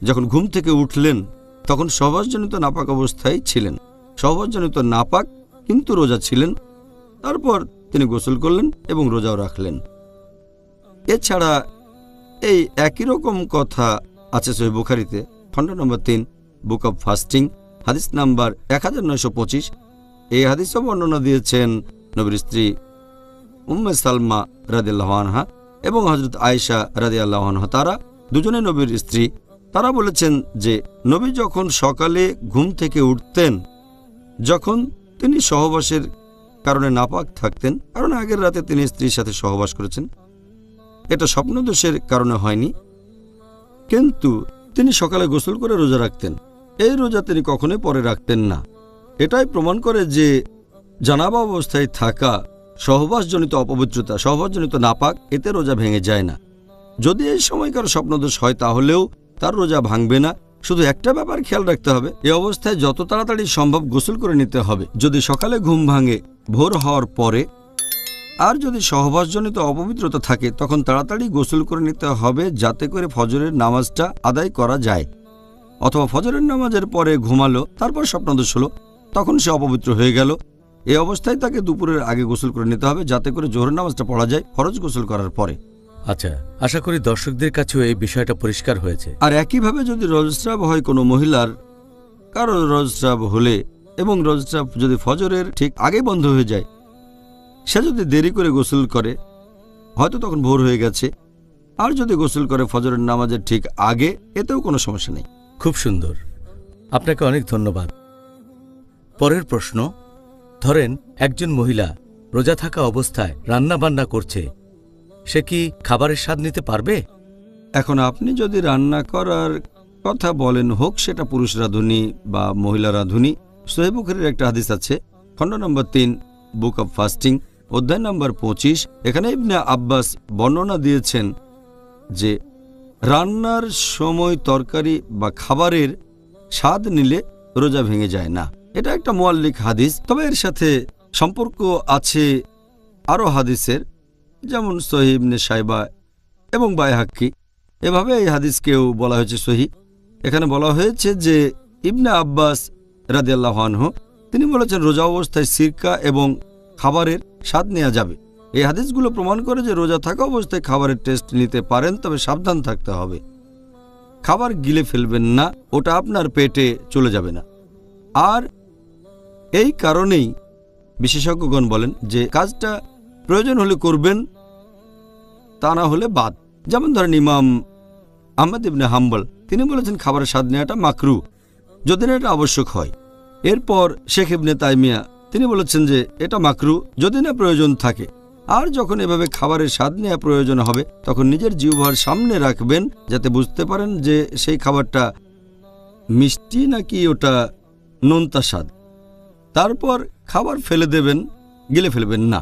যখন ঘুম থেকে উঠলেন তখন সহবাসজনিত নাপাক অবস্থায় ছিলেন, সহবাসজনিত নাপাক কিন্তু রোজা ছিলেন। তারপর তিনি গোসল করলেন এবং রোজাও রাখলেন। এছাড়া এই একই রকম কথা আছে সহিহ বুখারীতে খণ্ড নম্বর 3 বুক অব ফাস্টিং হাদিস নাম্বার 1925। এই হাদিসও বর্ণনা দিয়েছেন নবীর স্ত্রী উম্মে সালমা রাদিয়াল্লাহু আনহা এবং হযরত আয়েশা রাদিয়াল্লাহু আনহা। তারা দুজনে নবীর স্ত্রী। তারা বলেছেন যে নবী যখন সকালে ঘুম থেকে উঠতেন, যখন তিনি সহবাসের কারণে নাপাক থাকতেন, কারণ আগের রাতে তিনি স্ত্রীর সাথে সহবাস করেছেন, এটা স্বপ্নদোষের কারণে হয়নি, কিন্তু তিনি সকালে গোসল করে রোজা রাখতেন। এই রোজা তিনি কখনোই পরে রাখতেন না। এটাই প্রমাণ করে যে জানাবা অবস্থায় থাকা সহবাসজনিত অপবিত্রতা, সহবাসজনিত নাপাক, এতে রোজা ভেঙে যায় না। যদি এই সময়কার স্বপ্নদোষ হয় তাহলেও তার রোজা ভাঙবে না। শুধু একটা ব্যাপার খেয়াল রাখতে হবে, এই অবস্থায় যত তাড়াতাড়ি সম্ভব গোসল করে নিতে হবে। যদি সকালে ঘুম ভাঙে ভোর হওয়ার পরে, আর যদি সহবাসজনিত অপবিত্রতা থাকে তখন তাড়াতাড়ি গোসল করে নিতে হবে, যাতে করে ফজরের নামাজটা আদায় করা যায়। অথবা ফজরের নামাজের পরে ঘুমালো, তারপর স্বপ্নদোষ হলো, তখন সে অপবিত্র হয়ে গেল। এই অবস্থায় তাকে দুপুরের আগে গোসল করে নিতে হবে, যাতে করে জোহরের নামাজটা পড়া যায় ফরজ গোসল করার পরে। আচ্ছা, আশা করি দর্শকদের কাছেও এই বিষয়টা পরিষ্কার হয়েছে। আর একইভাবে যদি রজস্রাব হয় কোনো মহিলার, কারো রজস্রাব হলে এবং রজস্রাব যদি ফজরের ঠিক আগে বন্ধ হয়ে যায়, সে যদি দেরি করে গোসল করে, হয়তো তখন ভোর হয়ে গেছে, আর যদি গোসল করে ফজরের নামাজের ঠিক আগে, এতেও কোনো সমস্যা নেই। খুব সুন্দর, আপনাকে অনেক ধন্যবাদ। পরের প্রশ্ন, ধরেন একজন মহিলা রোজা থাকা অবস্থায় রান্না বান্না করছে, সে কি খাবারের স্বাদ নিতে পারবে? এখন আপনি যদি রান্না করার কথা বলেন, হোক সেটা পুরুষ রাঁধুনি বা মহিলা রাঁধুনি, সহিহ বুখারীর একটা হাদিস আছে খণ্ড নম্বর 3 বুক অব ফাস্টিং অধ্যায় নম্বর 25। এখানে ইবনে আব্বাস বর্ণনা দিয়েছেন যে রান্নার সময় তরকারি বা খাবারের স্বাদ নিলে রোজা ভেঙে যায় না। এটা একটা মুআল্লিক হাদিস, তবে এর সাথে সম্পর্ক আছে আরও হাদিসের, যেমন সহিহ ইবনে শাইবা এবং বাইহাক্কি। এভাবে এই হাদিসকেও বলা হয়েছে সহিহ। এখানে বলা হয়েছে যে ইবনে আব্বাস রাদিয়াল্লাহু আনহু তিনি বলেছেন রোজা অবস্থায় সিরকা এবং খাবারের স্বাদ নেওয়া যাবে। এই হাদিসগুলো প্রমাণ করে যে রোজা থাকা অবস্থায় খাবারের টেস্ট নিতে পারেন, তবে সাবধান থাকতে হবে। খাবার গিলে ফেলবেন না, ওটা আপনার পেটে চলে যাবে না। আর এই কারণেই বিশেষজ্ঞগণ বলেন যে কাজটা প্রয়োজন হলে করবেন, তা না হলে বাদ। যেমন ধরেন ইমাম আহমদ ইবনে হাম্বল তিনি বলেছেন খাবারের স্বাদ নেওয়াটা মাকরু, যদি না এটা আবশ্যক হয়। এরপর শেখ ইবনে তাইমিয়া তিনি বলেছেন যে এটা মাকরু যদি না প্রয়োজন থাকে। আর যখন এভাবে খাবারের স্বাদ নেওয়া প্রয়োজন হবে তখন নিজের জিহ্বার সামনে রাখবেন যাতে বুঝতে পারেন যে সেই খাবারটা মিষ্টি নাকি ওটা নোনতা স্বাদ। তারপর খাবার ফেলে দেবেন, গিলে ফেলবেন না।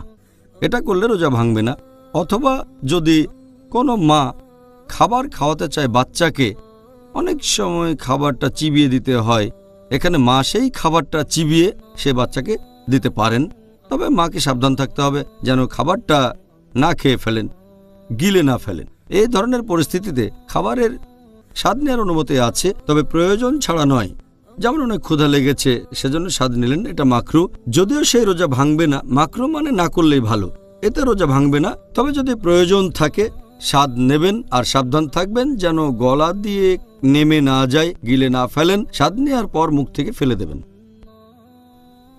এটা করলে রোজা ভাঙবে না। অথবা যদি কোনো মা খাবার খাওয়াতে চায় বাচ্চাকে, অনেক সময় খাবারটা চিবিয়ে দিতে হয়, এখানে মা সেই খাবারটা চিবিয়ে সে বাচ্চাকে দিতে পারেন। তবে মাকে সাবধান থাকতে হবে যেন খাবারটা না খেয়ে ফেলেন, গিলে না ফেলেন। এই ধরনের পরিস্থিতিতে খাবারের স্বাদ নেওয়ার অনুমতি আছে, তবে প্রয়োজন ছাড়া নয়। যেমন অনেক ক্ষুধা লেগেছে সেজন্য স্বাদ নিলেন, এটা মাকরু। যদিও সেই রোজা ভাঙবে না, মাকরু মানে না করলেই ভালো, এতে রোজা ভাঙবে না। তবে যদি প্রয়োজন থাকে স্বাদ নেবেন আর সাবধান থাকবেন যেন গলা দিয়ে নেমে না যায়, গিলে না ফেলেন। স্বাদ নেওয়ার পর মুখ থেকে ফেলে দেবেন।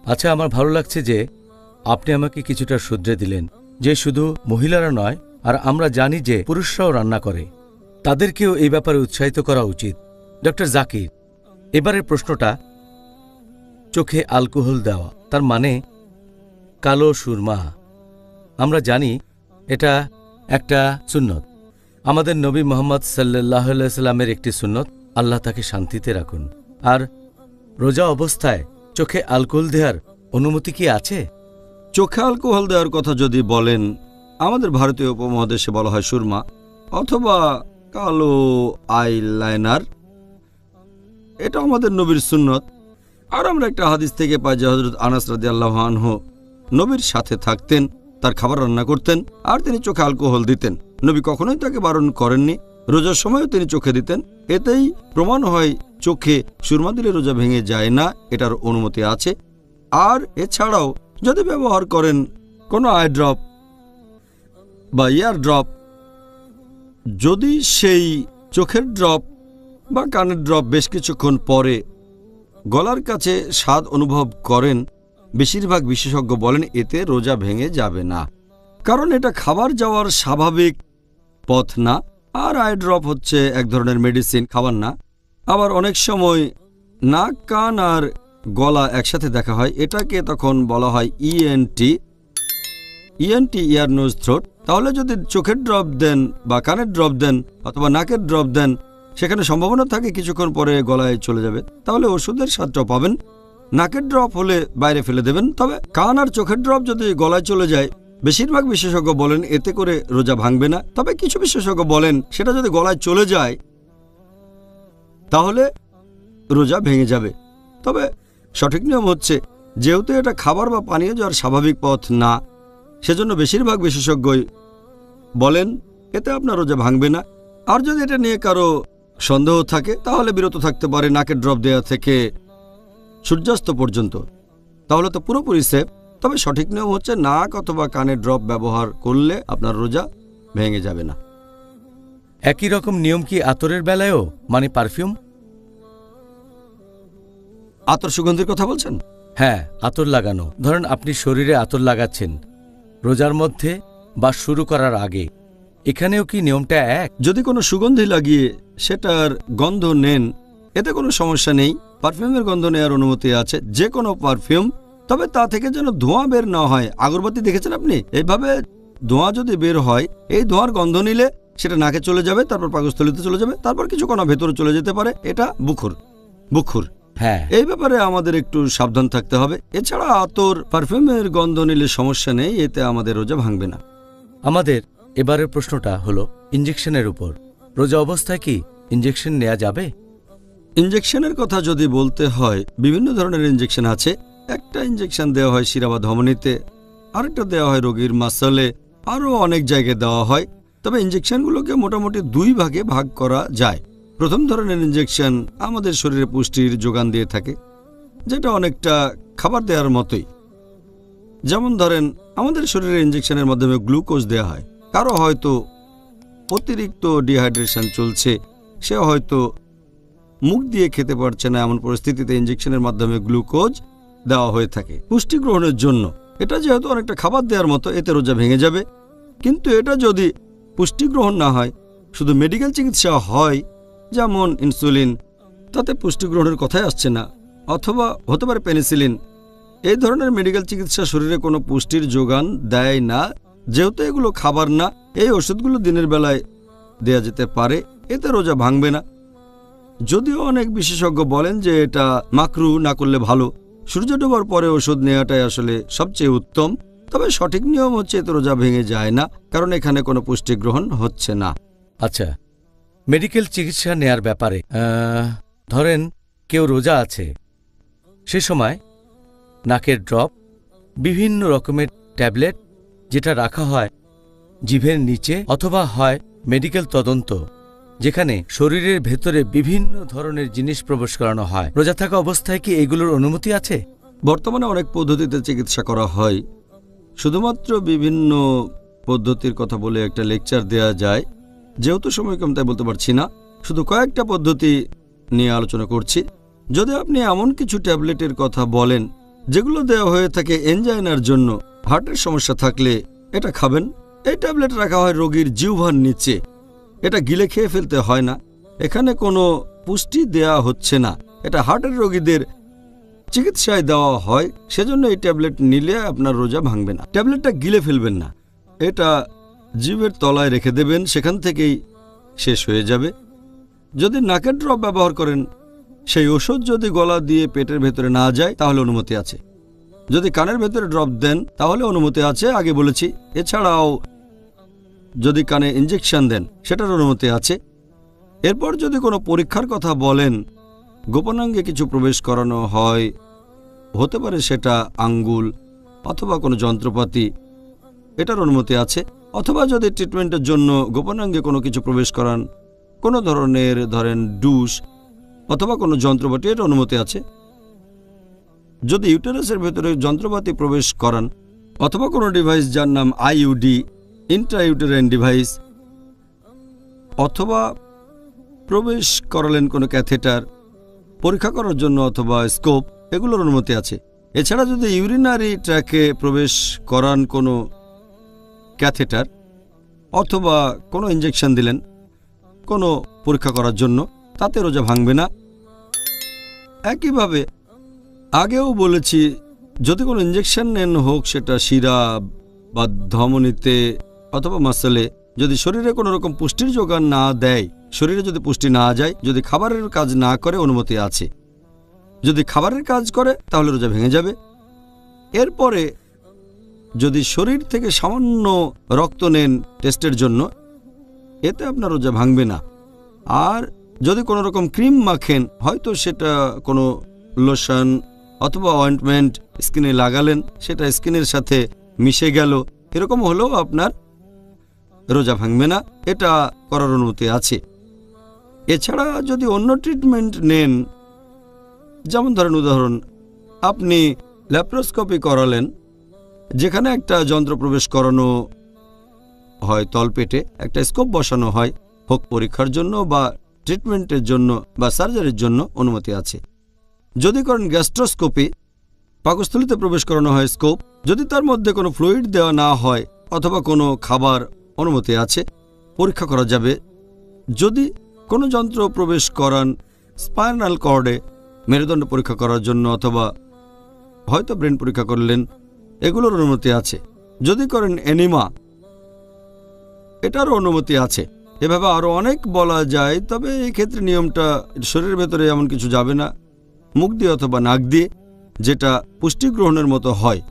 আচ্ছা, আমার ভালো লাগছে যে আপনি আমাকে কিছুটা শুধরে দিলেন যে শুধু মহিলারা নয়, আর আমরা জানি যে পুরুষরাও রান্না করে, তাদেরকেও এই ব্যাপারে উৎসাহিত করা উচিত। ডক্টর জাকির, এবারের প্রশ্নটা চোখে অ্যালকোহল দেওয়া, তার মানে কালো সুরমা। আমরা জানি এটা একটা সুন্নত, আমাদের নবী মোহাম্মদ সাল্লাল্লাহু আলাইহি সাল্লামের একটি সুন্নত, আল্লাহ তাকে শান্তিতে রাখুন। আর রোজা অবস্থায় চোখে অ্যালকোহল দেওয়ার অনুমতি কি আছে? চোখে অ্যালকোহল দেওয়ার কথা যদি বলেন, আমাদের ভারতীয় উপমহাদেশে বলা হয় সুরমা অথবা কালো আইলাইনার। এটা আমাদের নবীর সুন্নত। আর আমরা একটা হাদিস থেকে পাই যে হযরত আনাস রাদিয়াল্লাহু আনহু নবীর সাথে থাকতেন, তার খাবার রান্না করতেন আর তিনি চোখে অ্যালকোহল দিতেন। নবী কখনোই তাকে বারণ করেননি, রোজার সময়ও তিনি চোখে দিতেন। এতেই প্রমাণ হয় চোখে সুরমা দিলে রোজা ভেঙে যায় না, এটার অনুমতি আছে। আর এছাড়াও যদি ব্যবহার করেন কোনো আই ড্রপ বা ইয়ার ড্রপ, যদি সেই চোখের ড্রপ বা কানের ড্রপ বেশ কিছুক্ষণ পরে গলার কাছে স্বাদ অনুভব করেন, বেশিরভাগ বিশেষজ্ঞ বলেন এতে রোজা ভেঙে যাবে না, কারণ এটা খাবার যাওয়ার স্বাভাবিক পথ না। আর আই ড্রপ হচ্ছে এক ধরনের মেডিসিন, খাবার না। আবার অনেক সময় নাক, কান আর গলা একসাথে দেখা হয়, এটাকে তখন বলা হয় ইএনটি, ইয়ার নোজ থ্রোট। তাহলে যদি চোখের ড্রপ দেন বা কানের ড্রপ দেন অথবা নাকের ড্রপ দেন, সেখানে সম্ভাবনা থাকে কিছুক্ষণ পরে গলায় চলে যাবে, তাহলে ওষুধের স্বাদটাও পাবেন। নাকের ড্রপ হলে বাইরে ফেলে দেবেন। তবে কান আর চোখের ড্রপ যদি গলায় চলে যায়, বেশিরভাগ বিশেষজ্ঞ বলেন এতে করে রোজা ভাঙবে না। তবে কিছু বিশেষজ্ঞ বলেন সেটা যদি গলায় চলে যায় তাহলে রোজা ভেঙে যাবে। তবে সঠিক নিয়ম হচ্ছে যেহেতু এটা খাবার বা পানীয় যাওয়ার স্বাভাবিক পথ না, সেজন্য বেশিরভাগ বিশেষজ্ঞই বলেন এতে আপনার রোজা ভাঙবে না। আর যদি এটা নিয়ে কারো সন্দেহ থাকে তাহলে বিরত থাকতে পারে নাকের ড্রপ দেওয়া থেকে সূর্যাস্ত পর্যন্ত, তাহলে তো পুরোপুরি সেফ। তবে সঠিক নিয়ম হচ্ছে নাক অথবা কানের ড্রপ ব্যবহার করলে আপনার রোজা ভেঙে যাবে না। একই রকম নিয়ম কি আতরের বেলায়ও, মানে পারফিউম? আতর সুগন্ধির কথা বলছেন? হ্যাঁ, আতর লাগানো। ধরেন আপনি শরীরে আতর লাগাচ্ছেন রোজার মধ্যে বা শুরু করার আগে, এখানেও কি নিয়মটা এক? যদি কোনো সুগন্ধি লাগিয়ে সেটার গন্ধ নেন এতে কোনো সমস্যা নেই। পারফিউমের গন্ধ নেওয়ার অনুমতি আছে, যে কোনো পারফিউম। তবে তা থেকে যেন ধোঁয়া বের না হয়। আগরবাতি দেখেছেন আপনি? এইভাবে ধোঁয়া যদি বের হয়, এই ধোঁয়ার গন্ধ নিলে সেটা নাকে চলে যাবে, তারপর পাকস্থলীতে চলে যাবে, তারপর কিছু কণা ভেতরে চলে যেতে পারে। এটা বুখুর। হ্যাঁ, এই ব্যাপারে আমাদের একটু সাবধান থাকতে হবে। এছাড়া আতর, পারফিউমের গন্ধ নিলে সমস্যা নেই, এতে আমাদের রোজা ভাঙবে না। আমাদের এবারের প্রশ্নটা হলো ইনজেকশনের উপর। রোজা অবস্থায় কি ইনজেকশন নেওয়া যাবে? ইনজেকশনের কথা যদি বলতে হয়, বিভিন্ন ধরনের ইনজেকশন আছে। একটা ইনজেকশন দেওয়া হয় শিরা বা ধমনীতে, আরেকটা দেওয়া হয় রোগীর মাসলে, আরও অনেক জায়গায় দেওয়া হয়। তবে ইনজেকশনগুলোকে মোটামুটি দুই ভাগে ভাগ করা যায়। প্রথম ধরনের ইনজেকশন আমাদের শরীরে পুষ্টির যোগান দিয়ে থাকে, যেটা অনেকটা খাবার দেওয়ার মতোই। যেমন ধরেন আমাদের শরীরে ইনজেকশনের মাধ্যমে গ্লুকোজ দেওয়া হয়। কারো হয়তো অতিরিক্ত ডিহাইড্রেশন চলছে, সে হয়তো মুখ দিয়ে খেতে পারছে না, এমন পরিস্থিতিতে ইনজেকশনের মাধ্যমে গ্লুকোজ দেওয়া হয়ে থাকে পুষ্টি গ্রহণের জন্য। এটা যেহেতু অনেকটা খাবার দেওয়ার মতো, এতে রোজা ভেঙে যাবে। কিন্তু এটা যদি পুষ্টি গ্রহণ না হয়, শুধু মেডিকেল চিকিৎসা হয়, যেমন ইনসুলিন, তাতে পুষ্টি গ্রহণের কথাই আসছে না। অথবা হতে পারে পেনিসিলিন। এই ধরনের মেডিকেল চিকিৎসা শরীরে কোনো পুষ্টির যোগান দেয় না। যেহেতু এগুলো খাবার না, এই ওষুধগুলো দিনের বেলায় দেয়া যেতে পারে, এতে রোজা ভাঙবে না। যদিও অনেক বিশেষজ্ঞ বলেন যে এটা মাকরু না করলে ভালো, সূর্য ডোবার পরে ওষুধ নেওয়াটাই আসলে সবচেয়ে উত্তম। তবে সঠিক নিয়ম হচ্ছে এতে রোজা ভেঙে যায় না, কারণ এখানে কোনো পুষ্টি গ্রহণ হচ্ছে না। আচ্ছা, মেডিকেল চিকিৎসা নেয়ার ব্যাপারে ধরেন কেউ রোজা আছে, সে সময় নাকের ড্রপ, বিভিন্ন রকমের ট্যাবলেট যেটা রাখা হয় জিভের নিচে, অথবা হয় মেডিকেল তদন্ত যেখানে শরীরের ভেতরে বিভিন্ন ধরনের জিনিস প্রবেশ করানো হয়, রোজা থাকা অবস্থায় কি এগুলোর অনুমতি আছে? বর্তমানে অনেক পদ্ধতিতে চিকিৎসা করা হয়। শুধুমাত্র বিভিন্ন পদ্ধতির কথা বলে একটা লেকচার দেয়া যায়, যেহেতু সময় কম তাই বলতে পারছি না। শুধু কয়েকটা পদ্ধতি নিয়ে আলোচনা করছি। যদি আপনি এমন কিছু ট্যাবলেটের কথা বলেন যেগুলো দেওয়া হয়ে থাকে এনজাইনার জন্য, হার্টের সমস্যা থাকলে এটা খাবেন। এই ট্যাবলেট রাখা হয় রোগীর জিহ্বার নিচে, এটা গিলে খেয়ে ফেলতে হয় না, এখানে কোনো পুষ্টি দেয়া হচ্ছে না, এটা হার্টের রোগীদের চিকিৎসায় দেওয়া হয়। সেজন্য এই ট্যাবলেট নিলে আপনার রোজা ভাঙবে না। ট্যাবলেটটা গিলে ফেলবেন না, এটা জিভের তলায় রেখে দেবেন, সেখান থেকেই শেষ হয়ে যাবে। যদি নাকের ড্রপ ব্যবহার করেন, সেই ওষুধ যদি গলা দিয়ে পেটের ভেতরে না যায় তাহলে অনুমতি আছে। যদি কানের ভেতরে ড্রপ দেন তাহলে অনুমতি আছে, আগে বলেছি। এছাড়াও যদি কানে ইঞ্জেকশন দেন সেটার অনুমতি আছে। এরপর যদি কোনো পরীক্ষার কথা বলেন, গোপনাঙ্গে কিছু প্রবেশ করানো হয়, হতে পারে সেটা আঙ্গুল অথবা কোনো যন্ত্রপাতি, এটার অনুমতি আছে। অথবা যদি ট্রিটমেন্টের জন্য গোপনাঙ্গে কোনো কিছু প্রবেশ করান, কোনো ধরনের ধরেন ডুস অথবা কোনো যন্ত্রপাতি, এর অনুমতি আছে। যদি ইউটেরাসের ভেতরে যন্ত্রপাতি প্রবেশ করান অথবা কোনো ডিভাইস যার নাম আইইউডি, ইন্ট্রাইউটেরাইন ডিভাইস, অথবা প্রবেশ করালেন কোনো ক্যাথেটার পরীক্ষা করার জন্য অথবা স্কোপ, এগুলোর অনুমতি আছে। এছাড়া যদি ইউরিনারি ট্র্যাকে প্রবেশ করান কোনো ক্যাথেটার অথবা কোনো ইঞ্জেকশন দিলেন কোনো পরীক্ষা করার জন্য, তাতে রোজা ভাঙবে না। একইভাবে আগেও বলেছি, যদি কোনো ইঞ্জেকশন নেন, হোক সেটা শিরা বা ধমনীতে অথবা মাসলে, যদি শরীরে কোনো রকম পুষ্টির যোগান না দেয়, শরীরে যদি পুষ্টি না যায়, যদি খাবারের কাজ না করে, অনুমতি আছে। যদি খাবারের কাজ করে তাহলে রোজা ভেঙে যাবে। এরপরে যদি শরীর থেকে সামান্য রক্ত নেন টেস্টের জন্য, এতে আপনার রোজা ভাঙবে না। আর যদি কোনো রকম ক্রিম মাখেন, হয়তো সেটা কোনো লোশন অথবা অয়েন্টমেন্ট স্কিনে লাগালেন, সেটা স্কিনের সাথে মিশে গেল, এরকম হলেও আপনার রোজা ভাঙবে না, এটা করার অনুমতি আছে। এছাড়া যদি অন্য ট্রিটমেন্ট নেন, যেমন ধরেন উদাহরণ, আপনি ল্যাপ্রোস্কোপি করালেন, যেখানে একটা যন্ত্র প্রবেশ করানো হয় তলপেটে, একটা স্কোপ বসানো হয়, হোক পরীক্ষার জন্য বা ট্রিটমেন্টের জন্য বা সার্জারির জন্য, অনুমতি আছে। যদি করেন গ্যাস্ট্রোস্কোপি, পাকস্থলীতে প্রবেশ করানো হয় স্কোপ, যদি তার মধ্যে কোনো ফ্লুইড দেওয়া না হয় অথবা কোনো খাবার, অনুমতি আছে, পরীক্ষা করা যাবে। যদি কোনো যন্ত্র প্রবেশ করান স্পাইনাল কর্ডে, মেরুদণ্ড পরীক্ষা করার জন্য অথবা হয়তো ব্রেন পরীক্ষা করলেন, এগুলোর অনুমতি আছে। যদি করেন এনিমা, এটারও অনুমতি আছে। এভাবে আরও অনেক বলা যায়, তবে এই ক্ষেত্রে নিয়মটা শরীরের ভেতরে এমন কিছু যাবে না, মুখ দিয়ে অথবা নাক দিয়ে, যেটা পুষ্টি গ্রহণের মতো হয়।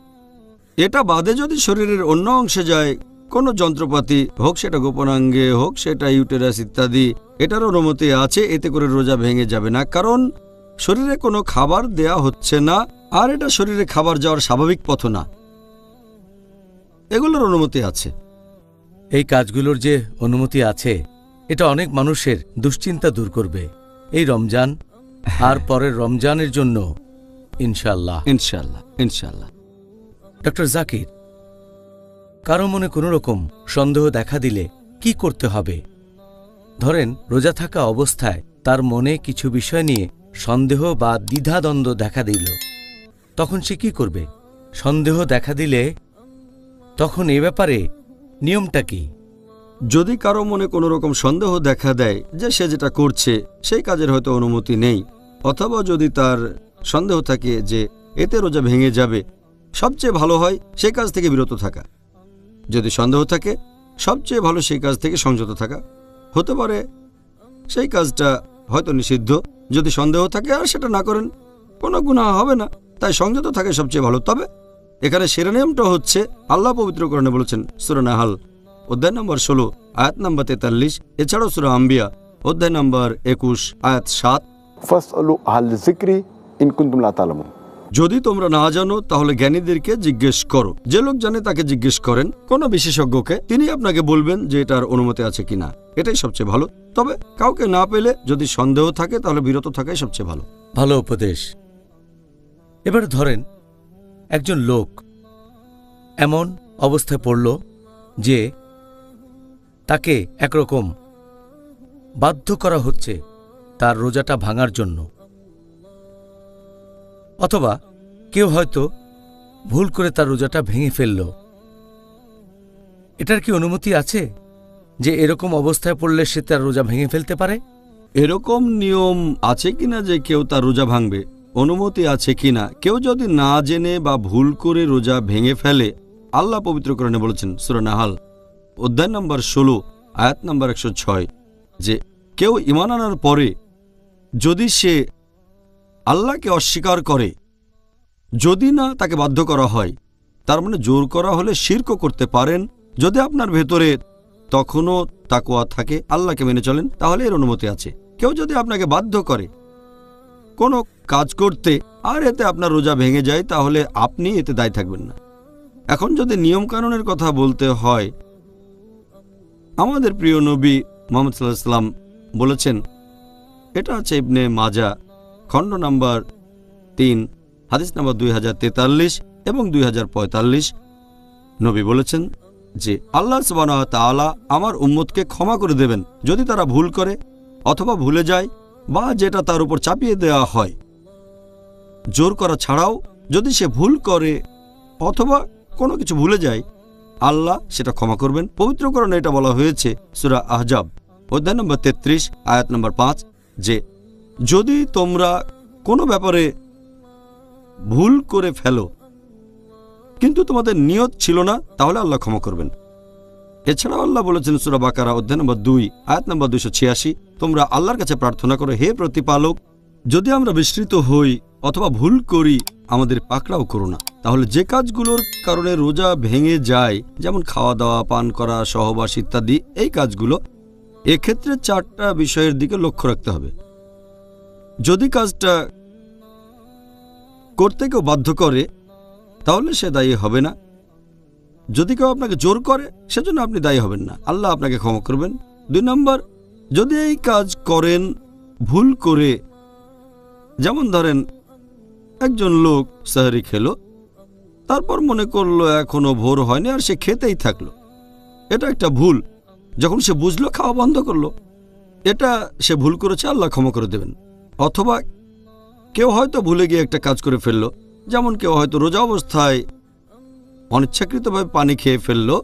এটা বাদে যদি শরীরের অন্য অংশে যায়, কোনো যন্ত্রপাতি, হোক সেটা গোপনাঙ্গে, হোক সেটা ইউটেরাস ইত্যাদি, এটার অনুমতি আছে। এতে করে রোজা ভেঙে যাবে না, কারণ শরীরে কোনো খাবার দেয়া হচ্ছে না, আর এটা শরীরে খাবার যাওয়ার স্বাভাবিক পথ না, এগুলোর অনুমতি আছে। এই কাজগুলোর যে অনুমতি আছে, এটা অনেক মানুষের দুশ্চিন্তা দূর করবে এই রমজান আর পরের রমজানের জন্য, ইনশাআল্লাহ। ইনশাআল্লাহ, ইনশাআল্লাহ। ডক্টর জাকির, কারো মনে কোনো রকম সন্দেহ দেখা দিলে কি করতে হবে? ধরেন রোজা থাকা অবস্থায় তার মনে কিছু বিষয় নিয়ে সন্দেহ বা দ্বিধাদ্বন্দ্ব দেখা দিল, তখন সে কি করবে? সন্দেহ দেখা দিলে তখন এ ব্যাপারে নিয়মটা কি? যদি কারো মনে কোনো রকম সন্দেহ দেখা দেয় যে সে যেটা করছে সেই কাজের হয়তো অনুমতি নেই, অথবা যদি তার সন্দেহ থাকে যে এতে রোজা ভেঙে যাবে, সবচেয়ে ভালো হয় সেই কাজ থেকে বিরত থাকা। যদি সন্দেহ থাকে, সবচেয়ে ভালো সেই কাজ থেকে সংযত থাকা। হতে পারে সেই কাজটা হয়তো নিষিদ্ধ, যদি সন্দেহ থাকে আর সেটা না করেন কোনো গুনাহ হবে না, তাই সংযত থাকে সবচেয়ে ভালো। তবে এখানে শিরোনামটা হচ্ছে আল্লাহ পবিত্র কোরআনে বলেছেন সূরা নাহাল অধ্যায় নম্বর 16 আয়াত নম্বর 43, এছাড়াও সূরা আম্বিয়া অধ্যায় নম্বর 21 আয়াত 7, ফাসআলু আহল যিকরি ইন কুনতুম লা তা'লামুন। যদি তোমরা না জানো তাহলে জ্ঞানীদেরকে জিজ্ঞেস করো। যে লোক জানে তাকে জিজ্ঞেস করেন, কোনো বিশেষজ্ঞকে, তিনি আপনাকে বলবেন যে এটার অনুমতি আছে কিনা। এটাই সবচেয়ে ভালো। তবে কাউকে না পেলে যদি সন্দেহ থাকে তাহলে বিরত থাকাই সবচেয়ে ভালো। ভালো উপদেশ। এবার ধরেন একজন লোক এমন অবস্থায় পড়ল যে তাকে একরকম বাধ্য করা হচ্ছে তার রোজাটা ভাঙার জন্য, অথবা কেউ হয়তো ভুল করে তার রোজাটা ভেঙে ফেলল। এটার কি অনুমতি আছে যে এরকম অবস্থায় পড়লে সে তার রোজা ভেঙে ফেলতে পারে? এরকম নিয়ম আছে কিনা যে কেউ তার রোজা ভাঙবে, অনুমতি আছে কিনা, কেউ যদি না জেনে বা ভুল করে রোজা ভেঙে ফেলে, আল্লাহ পবিত্র কোরআনে বলেছেন সূরা নাহাল অধ্যায় নম্বর 16 আয়াত নম্বর 106 যে কেউ ঈমান আনার পরে যদি সে আল্লাহকে অস্বীকার করে, যদি না তাকে বাধ্য করা হয়, তার মানে জোর করা হলে শিরকও করতে পারেন। যদি আপনার ভেতরে তখনও তাকওয়া থাকে, আল্লাহকে মেনে চলেন, তাহলে এর অনুমতি আছে। কেউ যদি আপনাকে বাধ্য করে কোনো কাজ করতে আর এতে আপনার রোজা ভেঙে যায়, তাহলে আপনি এতে দায়ী থাকবেন না। এখন যদি নিয়মকানুনের কথা বলতে হয়, আমাদের প্রিয় নবী মুহাম্মদ সাল্লাল্লাহু আলাইহি ওয়াসাল্লাম বলেছেন, এটা আছে ইবনে মাজাহ খণ্ড নাম্বার 3 হাদিস নাম্বার 2043 এবং 2045। নবী বলেছেন যে আল্লাহ সুবহানাহু ওয়া তাআলা আমার উম্মতকে ক্ষমা করে দেবেন যদি তারা ভুল করে অথবা ভুলে যায় বা যেটা তার উপর চাপিয়ে দেওয়া হয়। জোর করা ছাড়াও যদি সে ভুল করে অথবা কোনো কিছু ভুলে যায়, আল্লাহ সেটা ক্ষমা করবেন। পবিত্র কোরআনে এটা বলা হয়েছে সূরা আহজাব অধ্যায় নম্বর 33 আয়াত নম্বর 5 যে যদি তোমরা কোনো ব্যাপারে ভুল করে ফেলো কিন্তু তোমাদের নিয়ত ছিল না, তাহলে আল্লাহ ক্ষমা করবেন। এছাড়াও আল্লাহ বলেছেন সূরা বাকারা অধ্যায় নম্বর 2 আয়াত নম্বর 286, তোমরা আল্লাহর কাছে প্রার্থনা করো, হে প্রতিপালক, যদি আমরা বিস্মৃত হই অথবা ভুল করি আমাদের পাকড়াও করো না। তাহলে যে কাজগুলোর কারণে রোজা ভেঙে যায়, যেমন খাওয়া দাওয়া, পান করা, সহবাস ইত্যাদি, এই কাজগুলো, এক্ষেত্রে 4টা বিষয়ের দিকে লক্ষ্য রাখতে হবে। যদি কাজটা করতে কেউ বাধ্য করে তাহলে সে দায়ী হবে না। যদি কেউ আপনাকে জোর করে সেজন্য আপনি দায়ী হবেন না, আল্লাহ আপনাকে ক্ষমা করবেন। 2 নম্বর, যদি এই কাজ করেন ভুল করে, যেমন ধরেন একজন লোক সাহরি খেলো, তারপর মনে করলো এখনো ভোর হয়নি আর সে খেতেই থাকলো, এটা একটা ভুল। যখন সে বুঝলো খাওয়া বন্ধ করলো, এটা সে ভুল করেছে, আল্লাহ ক্ষমা করে দেবেন। অথবা কেউ হয়তো ভুলে গিয়ে একটা কাজ করে ফেললো, যেমন কেউ হয়তো রোজা অবস্থায় অনিচ্ছাকৃতভাবে পানি খেয়ে ফেললো,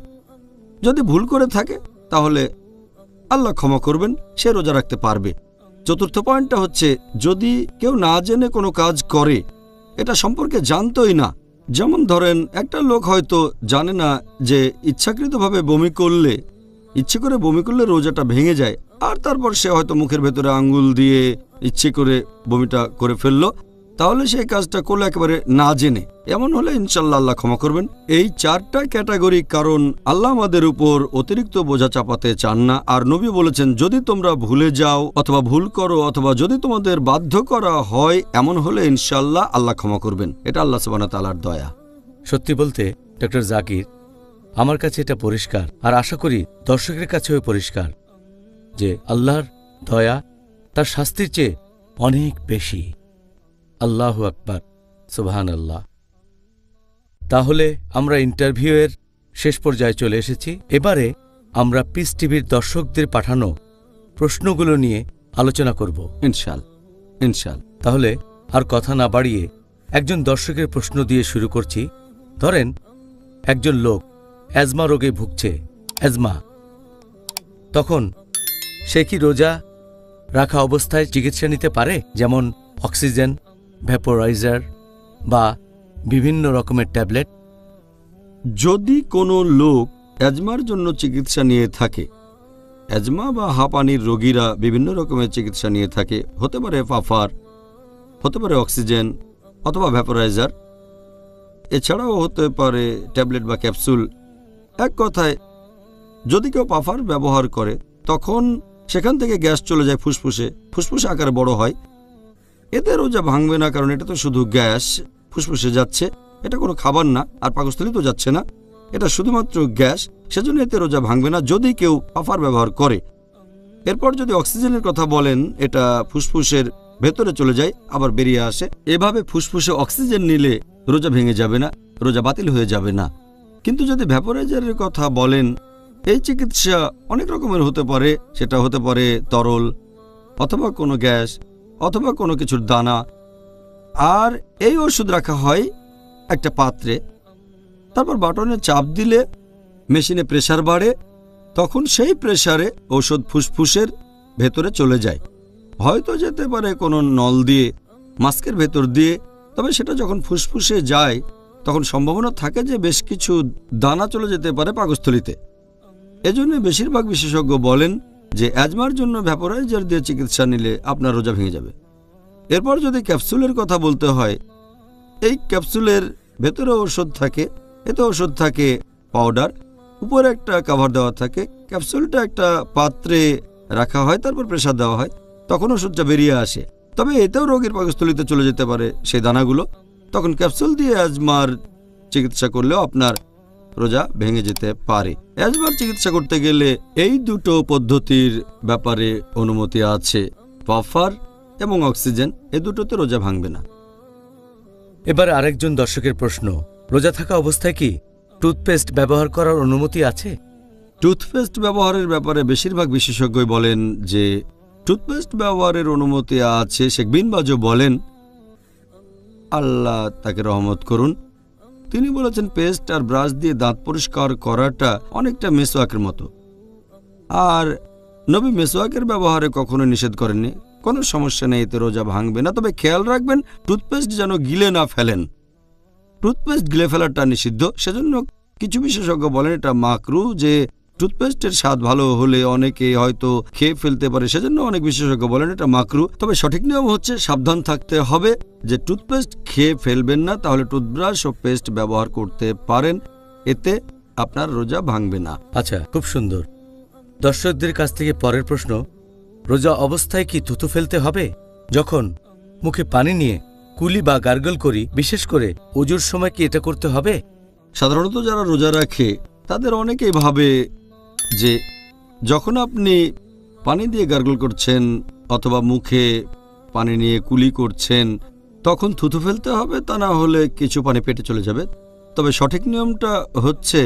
যদি ভুল করে থাকে তাহলে আল্লাহ ক্ষমা করবেন, সে রোজা রাখতে পারবে। 4র্থ পয়েন্টটা হচ্ছে যদি কেউ না জেনে কোনো কাজ করে, এটা সম্পর্কে জানতোই না, যেমন ধরেন একটা লোক হয়তো জানে না যে ইচ্ছাকৃতভাবে বমি করলে, ইচ্ছে করে বমি করলে রোজাটা ভেঙে যায়, আর তারপর সে হয়তো মুখের ভেতরে আঙ্গুল দিয়ে ইচ্ছে করে বমিটা করে ফেললো, তাহলে সেই কাজটা করলে একেবারে না জেনে। এমন হলে ইনশাল্লাহ আল্লাহ ক্ষমা করবেন। এই 4টা ক্যাটাগরি, কারণ আল্লাহ আমাদের উপর অতিরিক্ত বোঝা চাপাতে চান না। আর নবী বলেছেন যদি তোমরা ভুলে যাও অথবা ভুল করো অথবা যদি তোমাদের বাধ্য করা হয়, এমন হলে ইনশাল্লাহ আল্লাহ ক্ষমা করবেন। এটা আল্লাহ সুবহানাহু ওয়া তাআলার দয়া। সত্যি বলতে ডক্টর জাকির, আমার কাছে এটা পরিষ্কার, আর আশা করি দর্শকের কাছেও পরিষ্কার, যে আল্লাহর দয়া তার শাস্তির চেয়ে অনেক বেশি। আল্লাহু আকবার, সুবহানাল্লাহ। তাহলে আমরা ইন্টারভিউয়ের শেষ পর্যায়ে চলে এসেছি। এবারে আমরা পিস টিভির দর্শকদের পাঠানো প্রশ্নগুলো নিয়ে আলোচনা করব ইনশাআল্লাহ। তাহলে আর কথা না বাড়িয়ে একজন দর্শকের প্রশ্ন দিয়ে শুরু করছি। ধরেন একজন লোক অ্যাজমা রোগে ভুগছে, অ্যাজমা, তখন সে কি রোজা রাখা অবস্থায় চিকিৎসা নিতে পারে, যেমন অক্সিজেন ভ্যাপোরাইজার বা বিভিন্ন রকমের ট্যাবলেট? যদি কোনো লোক অ্যাজমার জন্য চিকিৎসা নিয়ে থাকে, অ্যাজমা বা হাঁপানির রোগীরা বিভিন্ন রকমের চিকিৎসা নিয়ে থাকে, হতে পারে পাফার, হতে পারে অক্সিজেন অথবা ভ্যাপোরাইজার, এছাড়াও হতে পারে ট্যাবলেট বা ক্যাপসুল। এক কথায়, যদি কেউ পাফার ব্যবহার করে তখন সেখান থেকে গ্যাস চলে যায় ফুসফুসে, ফুসফুসে আকারে বড় হয়। এতে রোজা ভাঙবে না, কারণ এটা তো শুধু গ্যাস ফুসফুসে যাচ্ছে, এটা কোনো খাবার না, আর পাকস্থলী তো যাচ্ছে না, এটা শুধুমাত্র গ্যাস, সেজন্য এতে রোজা ভাঙবে না যদি কেউ পাফার ব্যবহার করে। এরপর যদি অক্সিজেনের কথা বলেন, এটা ফুসফুসের ভেতরে চলে যায় আবার বেরিয়ে আসে, এভাবে ফুসফুসে অক্সিজেন নিলে রোজা ভেঙে যাবে না, রোজা বাতিল হয়ে যাবে না। কিন্তু যদি ভ্যাপোরাইজারের কথা বলেন, এই চিকিৎসা অনেক রকমের হতে পারে, সেটা হতে পারে তরল অথবা কোনো গ্যাস অথবা কোনো কিছুর দানা, আর এই ওষুধ রাখা হয় একটা পাত্রে, তারপর বাটনে চাপ দিলে মেশিনে প্রেসার বাড়ে, তখন সেই প্রেসারে ঔষধ ফুসফুসের ভেতরে চলে যায়, হয়তো যেতে পারে কোনো নল দিয়ে, মাস্কের ভেতর দিয়ে, তবে সেটা যখন ফুসফুসে যায় তখন সম্ভাবনা থাকে যে বেশ কিছু দানা চলে যেতে পারে পাকস্থলীতে। এজন্য বেশিরভাগ বিশেষজ্ঞ বলেন যে অ্যাজমার জন্য ভ্যাপোরাইজার দিয়ে চিকিৎসা নিলে আপনার রোজা ভেঙে যাবে। এরপর যদি ক্যাপসুলের কথা বলতে হয়, এই ক্যাপসুলের ভেতরে ওষুধ থাকে, এতে ওষুধ থাকে পাউডার, উপরে একটা কভার দেওয়া থাকে, ক্যাপসুলটা একটা পাত্রে রাখা হয়, তারপর প্রেসার দেওয়া হয়, তখন ওষুধটা বেরিয়ে আসে। তবে এতেও রোগীর পাকস্থলীতে চলে যেতে পারে সেই দানাগুলো, তখন ক্যাপসুল দিয়ে অ্যাজমার চিকিৎসা করলেও আপনার রোজা ভেঙে যেতে পারে। অ্যাজমার চিকিৎসা করতে গেলে এই দুটো পদ্ধতির ব্যাপারে অনুমতি আছে, পাফার এবং অক্সিজেন, এ দুটোতে রোজা ভাঙবে না। এবার আরেকজন দর্শকের প্রশ্ন, রোজা থাকা অবস্থায় কি টুথপেস্ট ব্যবহার করার অনুমতি আছে? টুথপেস্ট ব্যবহারের ব্যাপারে বেশিরভাগ বিশেষজ্ঞই বলেন যে টুথপেস্ট ব্যবহারের অনুমতি আছে। শেখ বিন বাজও বলেন, আল্লাহ তাকে রহমত করুন, তিনি বলেছেন পেস্ট আর ব্রাশ দিয়ে দাঁত পরিষ্কার করাটা অনেকটা মেসওয়াকের মতো, আর নবী মেসওয়াকের ব্যবহারে কখনো নিষেধ করেননি। কোনো সমস্যা নেই, এতে রোজা ভাঙবে না, তবে খেয়াল রাখবেন টুথপেস্ট যেন গিলে না ফেলেন। টুথপেস্ট গিলে ফেলাটা নিষিদ্ধ, সেজন্য কিছু বিশেষজ্ঞ বলেন এটা মাকরু, যে টুথপেস্টের স্বাদ ভালো হলে অনেকে হয়তো খেয়ে ফেলতে পারে, সেজন্য অনেক বিশেষজ্ঞ বলেন এটা মাকরু। তবে সঠিক নিয়ম হচ্ছে সাবধান থাকতে হবে যে টুথপেস্ট খেয়ে ফেলবেন না, তাহলে টুথব্রাশ ও পেস্ট ব্যবহার করতে পারেন, এতে আপনার রোজা ভাঙবে না। আচ্ছা, খুব সুন্দর। দর্শকদের কাছ থেকে পরের প্রশ্ন, রোজা অবস্থায় কি থুতু ফেলতে হবে? যখন মুখে পানি নিয়ে কুলি বা গার্গল করি, বিশেষ করে ওজুর সময় কি এটা করতে হবে? সাধারণত যারা রোজা রাখে তাদের অনেকেই ভাবে যে যখন আপনি পানি দিয়ে গার্গল করছেন অথবা মুখে পানি নিয়ে কুলি করছেন তখন থুতু ফেলতে হবে, তা না হলে কিছু পানি পেটে চলে যাবে। তবে সঠিক নিয়মটা হচ্ছে,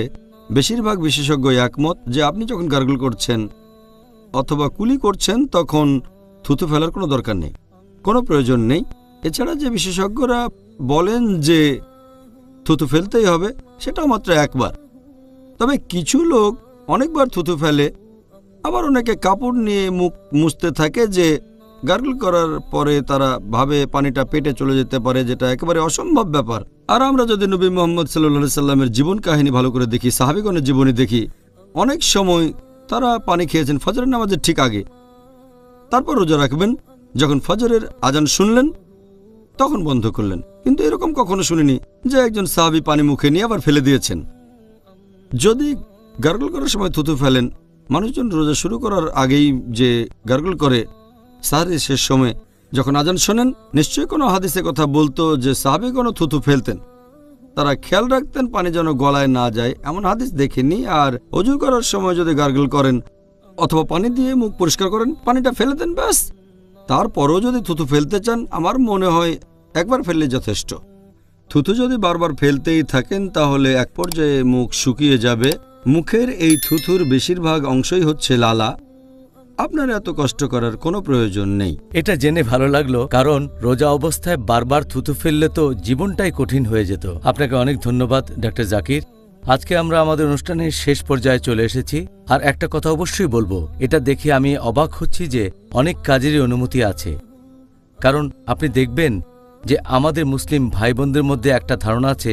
বেশিরভাগ বিশেষজ্ঞ একমত যে আপনি যখন গার্গল করছেন অথবা কুলি করছেন তখন থুতু ফেলার কোনো দরকার নেই, কোনো প্রয়োজন নেই। এছাড়া যে বিশেষজ্ঞরা বলেন যে থুতু ফেলতেই হবে, সেটাও মাত্র একবার। তবে কিছু লোক অনেকবার থুতু ফেলে, আবার অনেকে কাপড় নিয়ে মুখ মুছতে থাকে যে গার্গল করার পরে তারা ভাবে পানিটা পেটে চলে যেতে পারে, যেটা একেবারে অসম্ভব ব্যাপার। আর আমরা যদি নবী মুহাম্মদ সাল্লাল্লাহু সাল্লামের জীবন কাহিনী ভালো করে দেখি, সাহাবীগণের জীবনী দেখি, অনেক সময় তারা পানি খেয়েছেন ফজরের নামাজের ঠিক আগে, তারপর রোজা রাখবেন, যখন ফজরের আজান শুনলেন তখন বন্ধ করলেন। কিন্তু এরকম কখনো শুনিনি যে একজন সাহাবী পানি মুখে নিয়ে আবার ফেলে দিয়েছেন। যদি গার্গল করার সময় থুতু ফেলেন, মানুষজন রোজা শুরু করার আগেই যে গার্গল করে সাহারির শেষ সময় যখন আজান শোনেন, নিশ্চয়ই কোনো হাদিসে কথা বলতো যে সাহাবীগণ থুতু ফেলতেন, তারা খেয়াল রাখতেন পানি যেন গলায় না যায়, এমন হাদিস দেখেনি। আর অজু করার সময় যদি গার্গল করেন অথবা পানি দিয়ে মুখ পরিষ্কার করেন, পানিটা ফেলে দেন ব্যাস। তারপরও যদি থুতু ফেলতে চান, আমার মনে হয় একবার ফেললে যথেষ্ট। থুতু যদি বারবার ফেলতেই থাকেন তাহলে এক পর্যায়ে মুখ শুকিয়ে যাবে। মুখের এই থুতুর বেশিরভাগ অংশই হচ্ছে লালা, আপনার এত কষ্ট করার কোনো প্রয়োজন নেই। এটা জেনে ভালো লাগলো, কারণ রোজা অবস্থায় বারবার থুতু ফেললে তো জীবনটাই কঠিন হয়ে যেত। আপনাকে অনেক ধন্যবাদ ডক্টর জাকির। আজকে আমরা আমাদের অনুষ্ঠানের শেষ পর্যায়ে চলে এসেছি, আর একটা কথা অবশ্যই বলবো, এটা দেখে আমি অবাক হচ্ছি যে অনেক কাজেরই অনুমতি আছে। কারণ আপনি দেখবেন যে আমাদের মুসলিম ভাই বোনদের মধ্যে একটা ধারণা আছে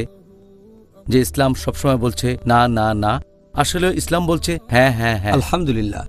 যে ইসলাম সবসময় বলছে না না না, আসলে ইসলাম বলছে হ্যাঁ হ্যাঁ হ্যাঁ। আলহামদুলিল্লাহ,